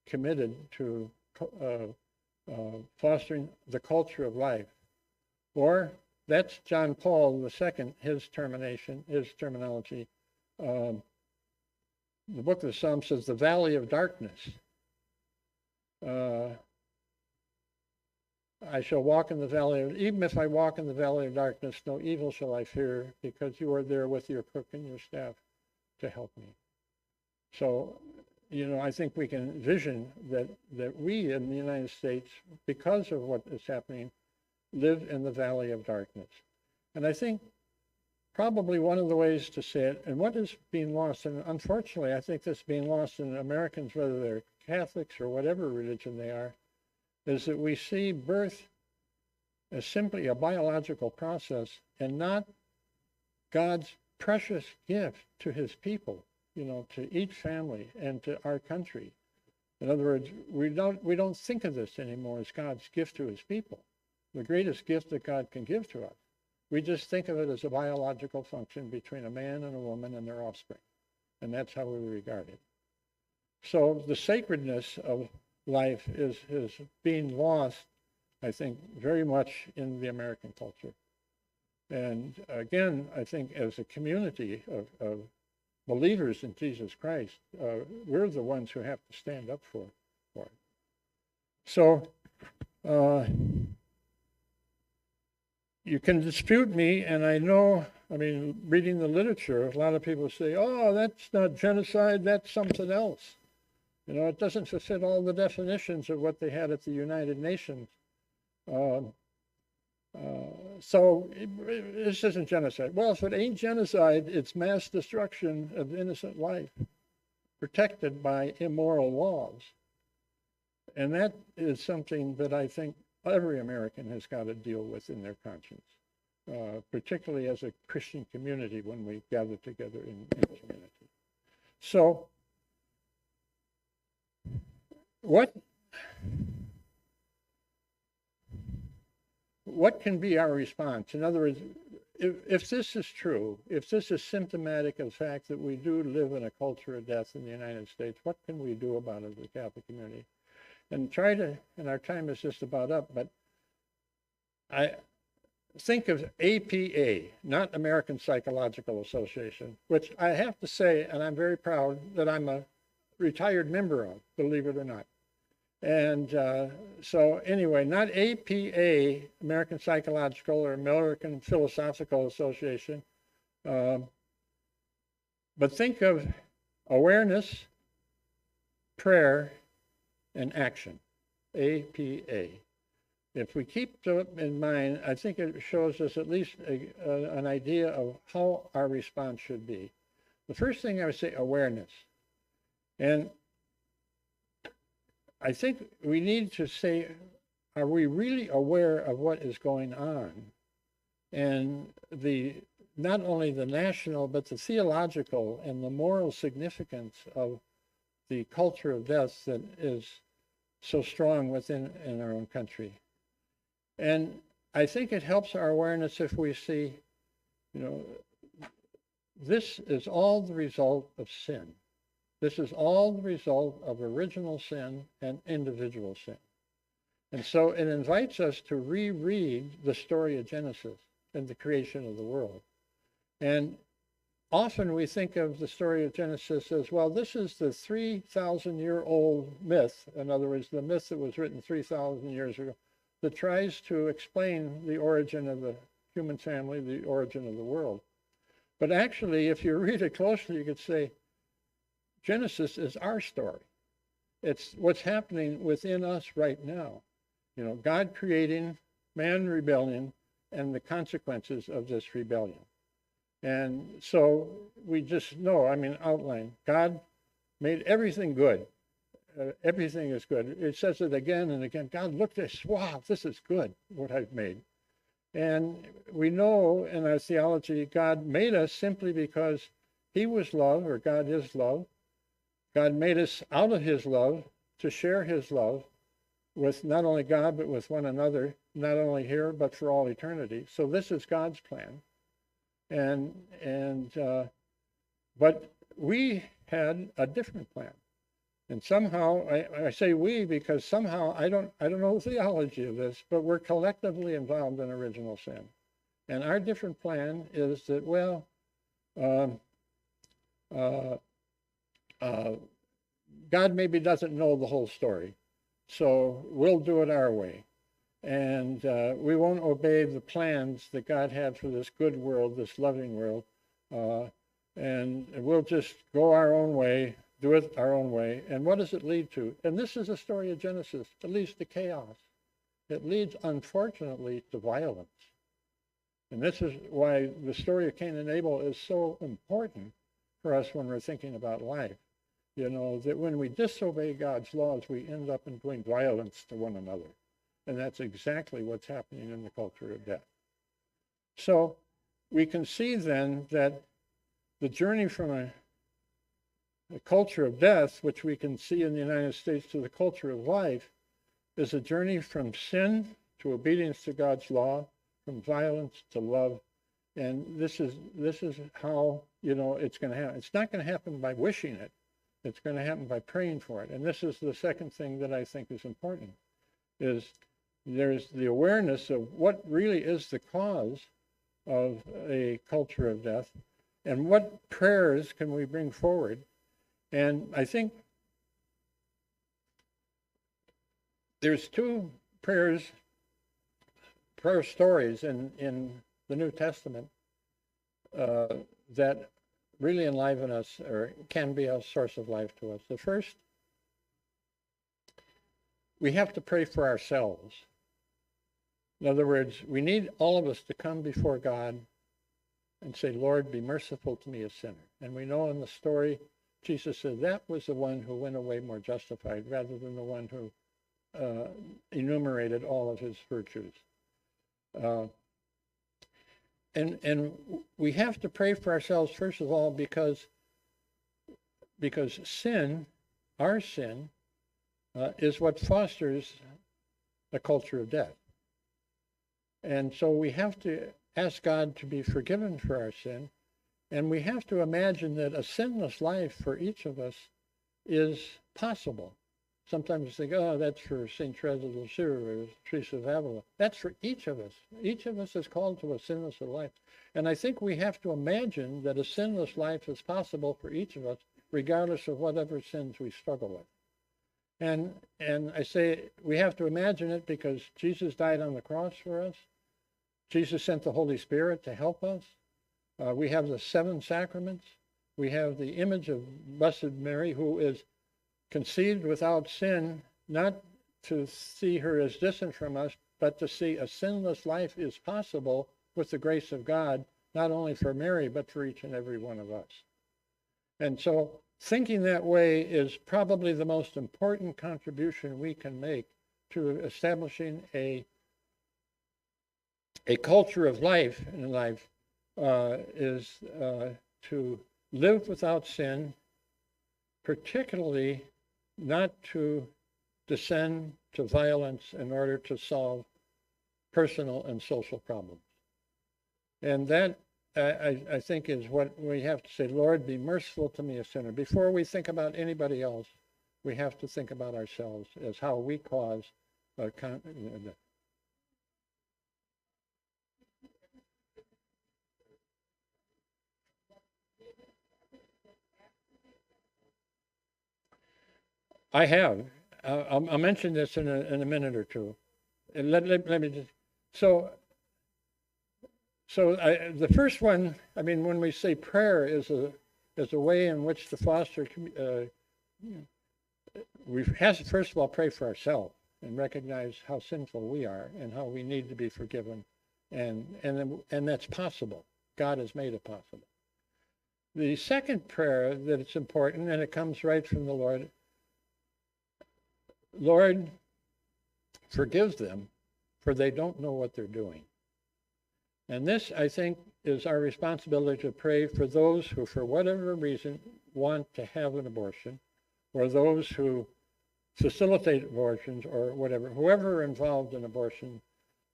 Speaker 2: committed to fostering the culture of life. Or that's John Paul II, his terminology. The book of the Psalms says the valley of darkness. I shall walk in the valley of, even if I walk in the valley of darkness, no evil shall I fear, because you are there with your crook and your staff to help me. So, you know, I think we can envision that we in the United States, because of what is happening, live in the valley of darkness. And I think probably one of the ways to say it, and what is being lost, and unfortunately I think this is being lost in Americans, whether they're Catholics or whatever religion they are, is that we see birth as simply a biological process and not God's precious gift to his people, you know, to each family and to our country. In other words, we don't think of this anymore as God's gift to his people, the greatest gift that God can give to us. We just think of it as a biological function between a man and a woman and their offspring. And that's how we regard it. So the sacredness of life is being lost, I think, very much in the American culture. And again, I think as a community of believers in Jesus Christ, we're the ones who have to stand up for it. So you can dispute me, and I know, I mean, reading the literature, a lot of people say, oh, that's not genocide, that's something else. You know, it doesn't fulfill all the definitions of what they had at the United Nations. So this isn't genocide. Well, if it ain't genocide, it's mass destruction of innocent life protected by immoral laws. And that is something that I think every American has got to deal with in their conscience, particularly as a Christian community when we gather together in community. So what can be our response? In other words, if this is true, if this is symptomatic of the fact that we do live in a culture of death in the United States, what can we do about it as a Catholic community? And and our time is just about up, but I think of APA, not American Psychological Association, which I have to say, and I'm very proud that I'm a retired member of, believe it or not. And so anyway, not APA, American Psychological, or American Philosophical Association, but APA, American Psychological Association, which I have to say, and I'm very proud that I'm a retired member of, believe it or not. And so anyway, not APA, American Psychological or American Philosophical Association, but APA, American Psychological Association, But think of awareness, prayer, and action, APA. If we keep them in mind, I think it shows us at least an idea of how our response should be. The first thing I would say, awareness. And I think we need to say, are we really aware of what is going on? And not only the national, but the theological and the moral significance of the culture of death that is so strong within our own country. And I think it helps our awareness if we see, this is all the result of sin. This is all the result of original sin and individual sin. And so it invites us to reread the story of Genesis and the creation of the world. And often we think of the story of Genesis as, well, this is the 3,000-year-old myth. In other words, the myth that was written 3,000 years ago that tries to explain the origin of the human family, the origin of the world. But actually, if you read it closely, you could say, Genesis is our story. It's what's happening within us right now. God creating, man rebellion, and the consequences of this rebellion. And so we just know, outline, God made everything good. Everything is good. It says it again and again. God, look at this. Wow, this is good, what I've made. And we know in our theology, God made us simply because he was love, or God is love. God made us out of his love to share his love with not only God, but with one another, not only here, but for all eternity. So this is God's plan. But we had a different plan. And somehow, I say we because somehow I don't know the theology of this, but we're collectively involved in original sin. And our different plan is that, God maybe doesn't know the whole story, so we'll do it our way. And we won't obey the plans that God had for this good world, this loving world, and we'll just go our own way, do it our own way. And what does it lead to? And this is the story of Genesis. It leads to chaos. It leads, unfortunately, to violence. And this is why the story of Cain and Abel is so important for us when we're thinking about life. That when we disobey God's laws, we end up in doing violence to one another. And that's exactly what's happening in the culture of death. So we can see then that the journey from a culture of death, which we can see in the United States, to the culture of life, is a journey from sin to obedience to God's law, from violence to love. And this is how, it's going to happen. It's not going to happen by wishing it. It's going to happen by praying for it. And this is the second thing that I think is important, is there's the awareness of what really is the cause of a culture of death and what prayers can we bring forward. And I think there's two prayer stories in the New Testament that really enliven us, or can be a source of life to us. The first, we have to pray for ourselves. In other words, we need all of us to come before God and say, Lord, be merciful to me, a sinner. And we know in the story, Jesus said that was the one who went away more justified rather than the one who enumerated all of his virtues. And we have to pray for ourselves, first of all, because sin, our sin, is what fosters a culture of death. And so we have to ask God to be forgiven for our sin, and we have to imagine that a sinless life for each of us is possible. Sometimes we think, oh, that's for St. Teresa of Lisieux or Teresa of Avila. That's for each of us. Each of us is called to a sinless life. And I think we have to imagine that a sinless life is possible for each of us, regardless of whatever sins we struggle with. And I say we have to imagine it because Jesus died on the cross for us. Jesus sent the Holy Spirit to help us. We have the 7 sacraments. We have the image of Blessed Mary, who is conceived without sin, not to see her as distant from us, but to see a sinless life is possible with the grace of God, not only for Mary, but for each and every one of us. And so thinking that way is probably the most important contribution we can make to establishing a culture of life in life, is to live without sin, particularly not to descend to violence in order to solve personal and social problems. And that, I think, is what we have to say, Lord, be merciful to me, a sinner. Before we think about anybody else, we have to think about ourselves as how we cause I have. I'll mention this in a minute or two. And let me just, so the first one, I mean, when we say prayer is a way in which to foster, we have to first of all pray for ourselves and recognize how sinful we are and how we need to be forgiven, and that's possible. God has made it possible. The second prayer that it's important, and it comes right from the Lord, Lord, forgive them, for they don't know what they're doing. And this, I think, is our responsibility to pray for those who, for whatever reason, want to have an abortion, or those who facilitate abortions, or whatever, whoever are involved in abortion,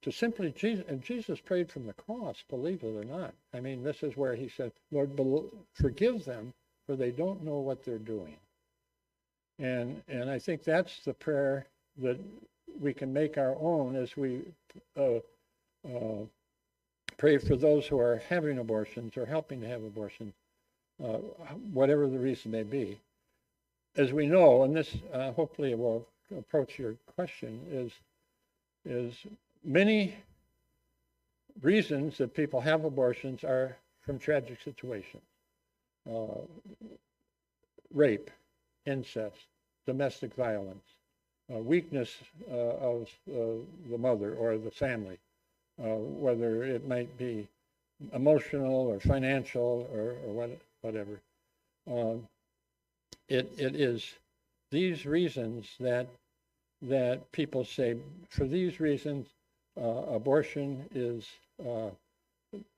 Speaker 2: to simply, Jesus prayed from the cross, believe it or not. I mean, this is where he said, Lord, forgive them, for they don't know what they're doing. And I think that's the prayer that we can make our own as we pray for those who are having abortions or helping to have abortions, whatever the reason may be. As we know, and this hopefully will approach your question, is many reasons that people have abortions are from tragic situations. Rape, incest, domestic violence, weakness of the mother or the family, whether it might be emotional or financial or whatever. It is these reasons that people say, for these reasons, abortion is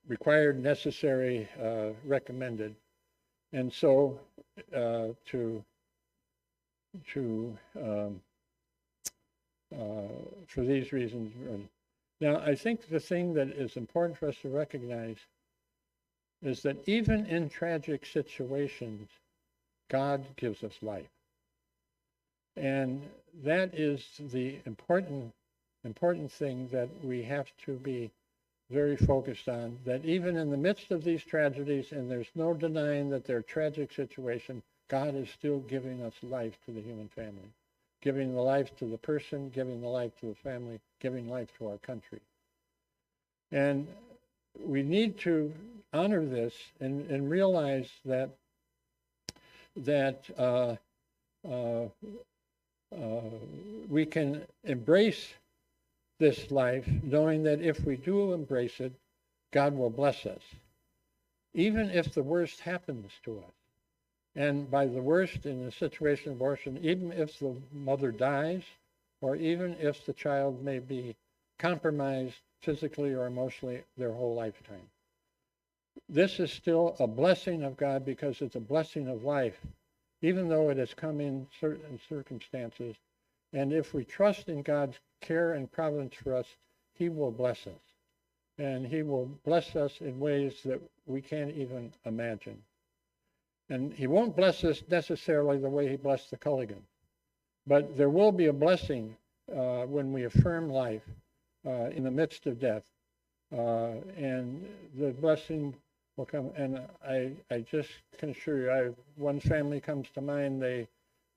Speaker 2: required, necessary, recommended. And so for these reasons. Now, I think the thing that is important for us to recognize is that even in tragic situations, God gives us life. And that is the important thing that we have to be very focused on, that even in the midst of these tragedies, and there's no denying that they're tragic situations, God is still giving us life to the human family, giving the life to the person, giving the life to the family, giving life to our country. And we need to honor this and realize that we can embrace this life, knowing that if we do embrace it, God will bless us, even if the worst happens to us. And by the worst in the situation of abortion, even if the mother dies, or even if the child may be compromised physically or emotionally their whole lifetime. This is still a blessing of God because it's a blessing of life, even though it has come in certain circumstances. And if we trust in God's care and providence for us, he will bless us. And he will bless us in ways that we can't even imagine. And he won't bless us necessarily the way he blessed the Culligan. But there will be a blessing when we affirm life in the midst of death. And the blessing will come. And I just can assure you, one family comes to mind. They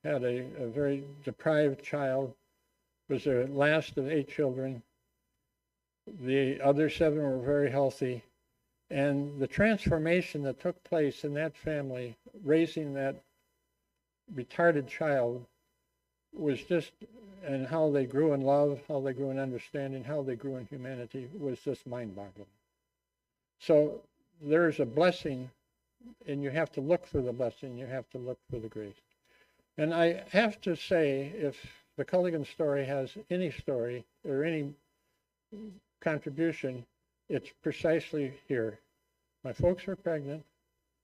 Speaker 2: had a very deprived child. It was their last of 8 children. The other 7 were very healthy. And the transformation that took place in that family, raising that retarded child, was just, and how they grew in love, how they grew in understanding, how they grew in humanity, was just mind-boggling. So there's a blessing, and you have to look for the blessing, you have to look for the grace. And I have to say, if the Culligan story has any story or any contribution, it's precisely here. My folks were pregnant.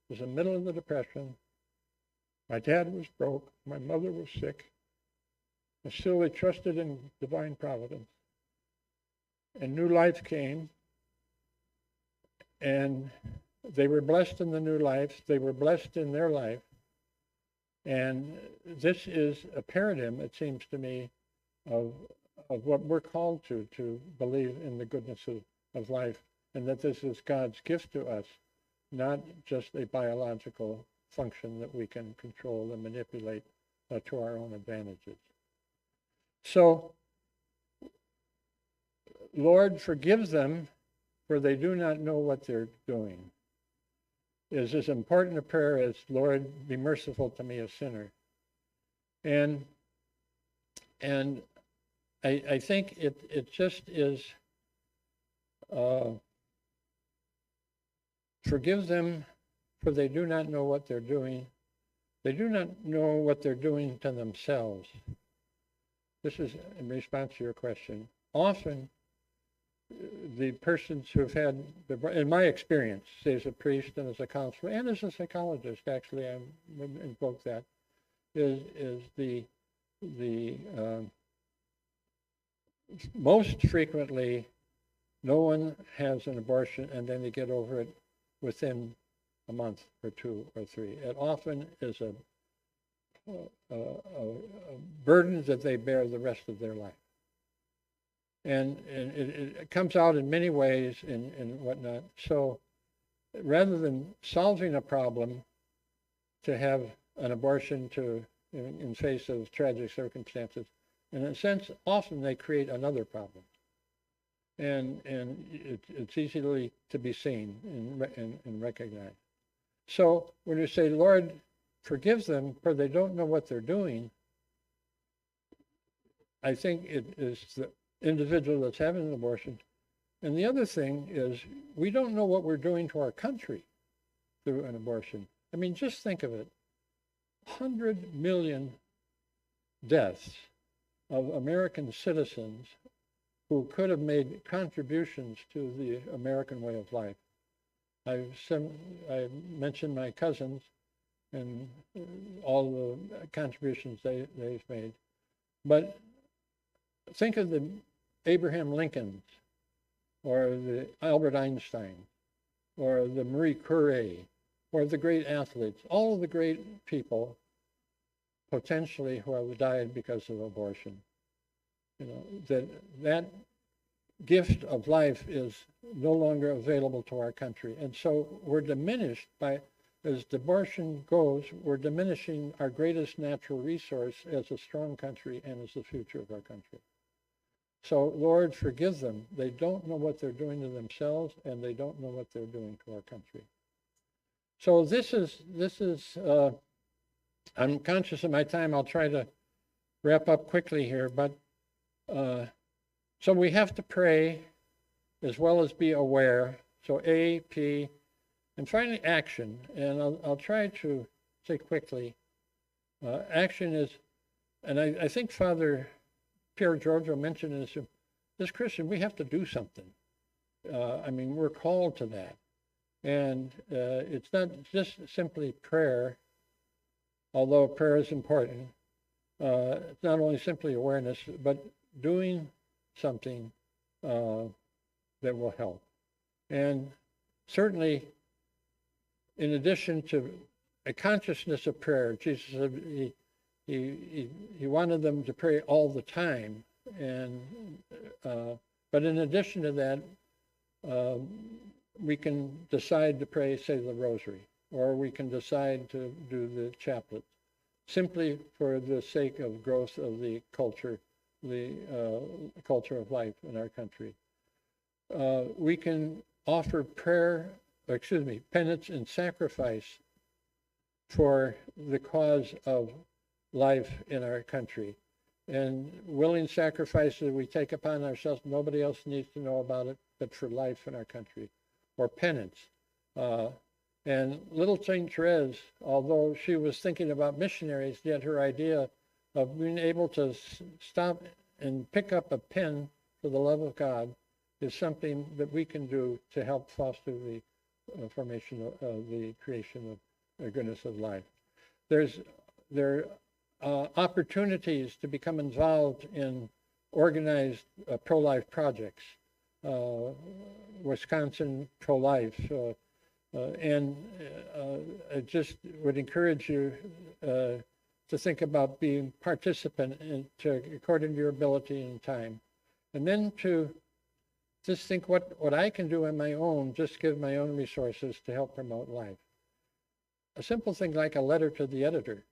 Speaker 2: It was the middle of the Depression. My dad was broke. My mother was sick. And still they trusted in divine providence. And new life came. And they were blessed in the new life. They were blessed in their life. And this is a paradigm, it seems to me, of what we're called to believe in the goodness of life, and that this is God's gift to us, not just a biological function that we can control and manipulate to our own advantages. So, Lord, forgive them, for they do not know what they're doing, is as important a prayer as, Lord, be merciful to me, a sinner. And I think it just is, forgive them, for they do not know what they're doing. They do not know what they're doing to themselves. This is in response to your question. Often, the persons who have had, in my experience, as a priest and as a counselor and as a psychologist, actually, I invoke that, is the most frequently, no one has an abortion and then they get over it within a month or two or three. It often is a burden that they bear the rest of their life. And it comes out in many ways and whatnot. So rather than solving a problem to have an abortion in face of tragic circumstances, in a sense, often they create another problem. And it's easily to be seen and recognized. So when you say, Lord, forgive them, for they don't know what they're doing, I think it is the individual that's having an abortion. And the other thing is, we don't know what we're doing to our country through an abortion. I mean, just think of it. 100 million deaths of American citizens who could have made contributions to the American way of life. I mentioned my cousins and all the contributions they've made. But think of the Abraham Lincolns, or the Albert Einstein, or the Marie Curie, or the great athletes, all of the great people potentially who have died because of abortion. You know, that gift of life is no longer available to our country. And so we're diminished by, as abortion goes, we're diminishing our greatest natural resource as a strong country and as the future of our country. So, Lord, forgive them. They don't know what they're doing to themselves, and they don't know what they're doing to our country. So this is I'm conscious of my time. I'll try to wrap up quickly here, but so we have to pray as well as be aware. So A, P, and finally action. And I'll try to say quickly, action is, and I think Father Pier Giorgio mentioned in this, as Christian, we have to do something. I mean, we're called to that. And it's not just simply prayer, although prayer is important. It's not only simply awareness, but doing something that will help. And certainly, in addition to a consciousness of prayer, Jesus said he wanted them to pray all the time. And but in addition to that, we can decide to pray, say, the rosary, or we can decide to do the chaplet, simply for the sake of growth of the culture of life in our country. We can offer prayer penance and sacrifice for the cause of life in our country. And willing sacrifices we take upon ourselves, nobody else needs to know about it, but for life in our country. Or penance. And little Saint Therese, although she was thinking about missionaries, yet her idea of being able to stop and pick up a pen for the love of God is something that we can do to help foster the formation of the creation of the goodness of life. There are opportunities to become involved in organized pro-life projects. Wisconsin Prolife, and I just would encourage you to think about being participant according to your ability and time, and then to just think what I can do on my own, just give my own resources to help promote life. A simple thing like a letter to the editor.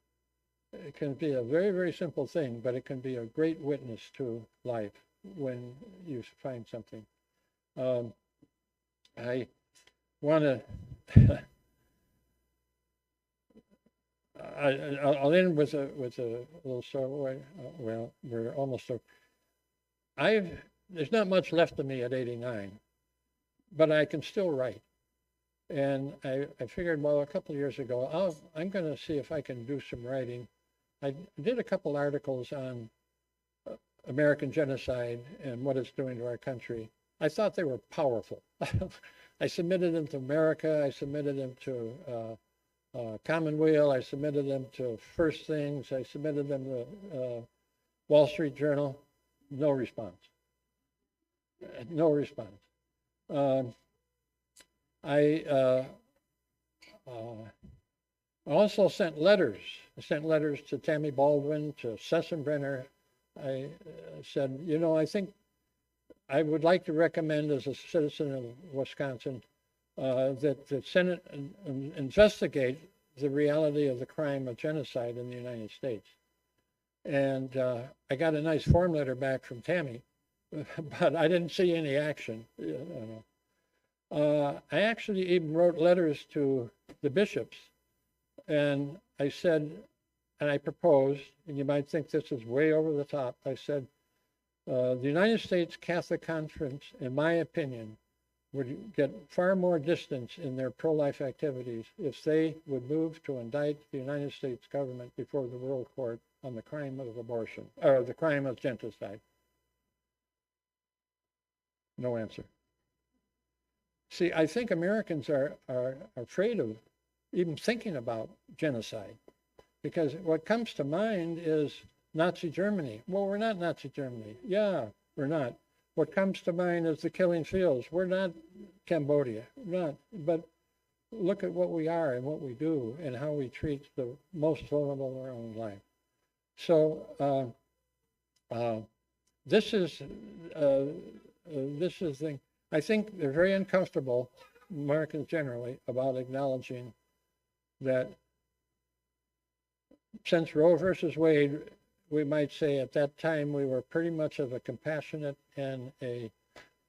Speaker 2: It can be a very, very simple thing, but it can be a great witness to life when you find something. I want to. I'll end with a little story. Well, we're almost over. There's not much left of me at 89, but I can still write. And I figured, well, a couple of years ago, I'm going to see if I can do some writing. I did a couple articles on American genocide and what it's doing to our country. I thought they were powerful. I submitted them to America. I submitted them to Commonweal. I submitted them to First Things. I submitted them to Wall Street Journal. No response. No response. I also sent letters. I sent letters to Tammy Baldwin, to Sessenbrenner. I said, you know, I think I would like to recommend as a citizen of Wisconsin that the Senate investigate the reality of the crime of genocide in the United States. And I got a nice form letter back from Tammy, but I didn't see any action. I actually even wrote letters to the bishops, and I said, and I proposed, and you might think this is way over the top, I said, the United States Catholic Conference, in my opinion, would get far more distance in their pro-life activities if they would move to indict the United States government before the World Court on the crime of abortion, or the crime of genocide. No answer. See, I think Americans are afraid of even thinking about genocide, because what comes to mind is Nazi Germany. Well, we're not Nazi Germany. Yeah, we're not. What comes to mind is the killing fields. We're not Cambodia. We're not. But look at what we are and what we do and how we treat the most vulnerable in our own life. So this is the thing. I think they're very uncomfortable, Americans generally, about acknowledging that since Roe versus Wade, we might say at that time we were pretty much of a compassionate and a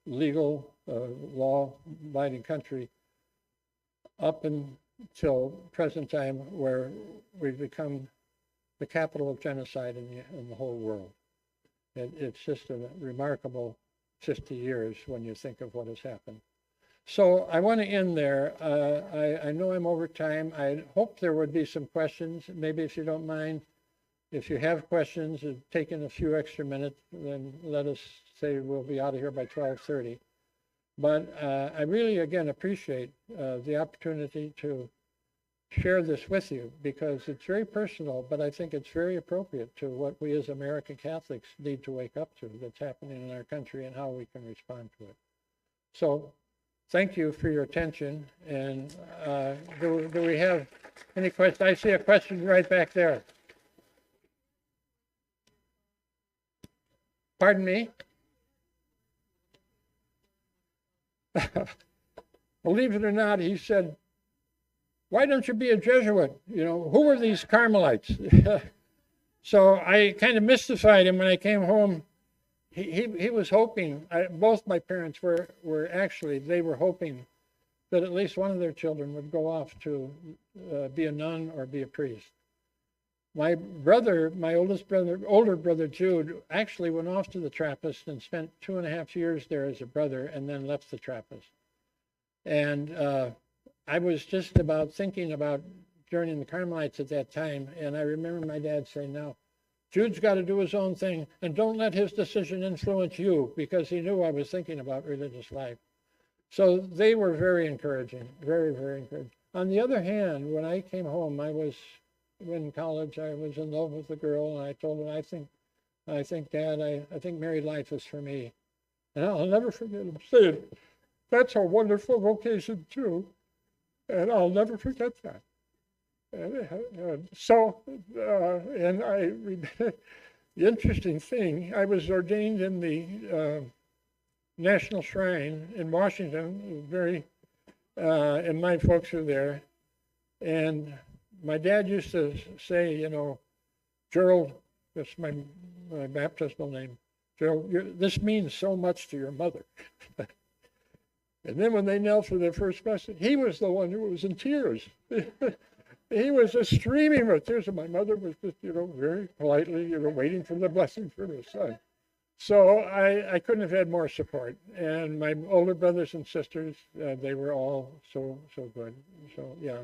Speaker 2: legal, law-abiding country up until present time, where we've become the capital of genocide in the whole world. It's just a remarkable 50 years when you think of what has happened. So I want to end there. I know I'm over time. I hope there would be some questions. Maybe if you don't mind, if you have questions, taking a few extra minutes, then let us say we'll be out of here by 12:30. But I really, again, appreciate the opportunity to share this with you, because it's very personal, but I think it's very appropriate to what we as American Catholics need to wake up to that's happening in our country and how we can respond to it. So thank you for your attention. And do we have any questions? I see a question right back there. Pardon me? Believe it or not, he said, why don't you be a Jesuit? You know, who are these Carmelites? So I kind of mystified him when I came home. He was hoping, both my parents were actually, they were hoping that at least one of their children would go off to be a nun or be a priest. My brother, my older brother Jude, actually went off to the Trappist and spent 2.5 years there as a brother, and then left the Trappist. And I was just about thinking about joining the Carmelites at that time, and I remember my dad saying, "Now, Jude's got to do his own thing, and don't let his decision influence you," because he knew I was thinking about religious life. So they were very encouraging, very, very encouraging. On the other hand, when I came home, in college, I was in love with a girl, and I told her, I think, Dad, I think married life is for me. And I'll never forget him saying, "That's a wonderful vocation too." And I'll never forget that. And the interesting thing, I was ordained in the National Shrine in Washington, and my folks were there. And my dad used to say, "Gerald," that's my baptismal name, "Gerald, this means so much to your mother." And then when they knelt for their first lesson, he was the one who was in tears. He was just streaming with tears, and my mother was just, very politely, waiting for the blessing from her son. So I couldn't have had more support. And my older brothers and sisters, they were all so good. So yeah,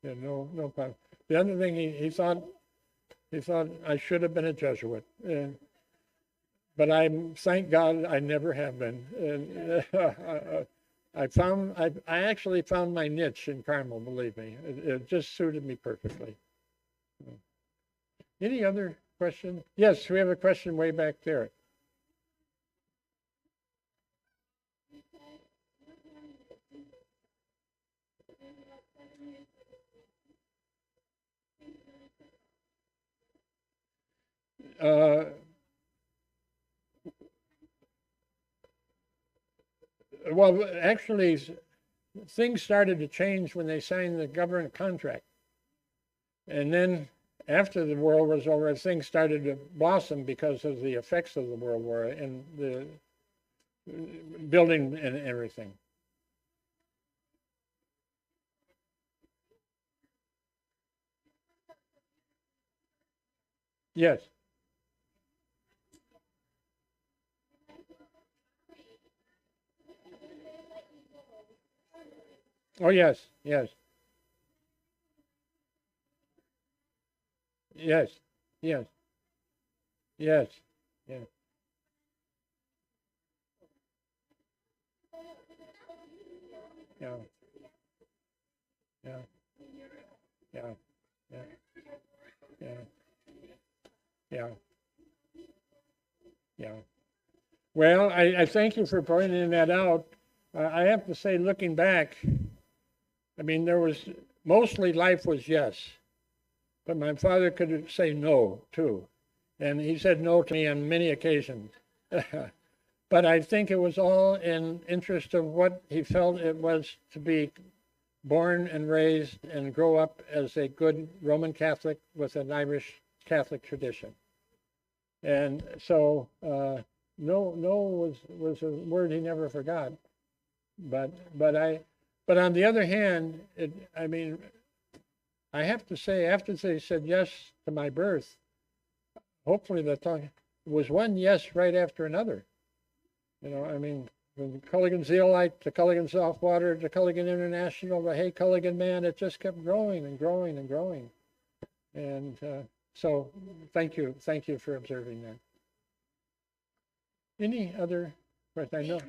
Speaker 2: no problem. The other thing he thought I should have been a Jesuit, but thank God I never have been. And I actually found my niche in Carmel. Believe me, it just suited me perfectly. Any other question? Yes, we have a question way back there. Well, actually, things started to change when they signed the government contract. And then after the war was over, things started to blossom because of the effects of the World War and the building and everything. Yes. Oh, yes, yes, yes, yes, yes, yes, yeah, yeah, yeah, yeah, yeah, yeah, yeah. Well, I thank you for pointing that out. I have to say, looking back, I mean, mostly life was yes, but my father could say no too. And he said no to me on many occasions. But I think it was all in interest of what he felt it was to be born and raised and grow up as a good Roman Catholic with an Irish Catholic tradition. And so no was a word he never forgot. But on the other hand, I mean, I have to say, after they said yes to my birth, hopefully that was one yes right after another. I mean, from Culligan Zeolite to Culligan Softwater to Culligan International to Hey Culligan Man, it just kept growing and growing and growing. And so thank you for observing that. Any other questions? I know.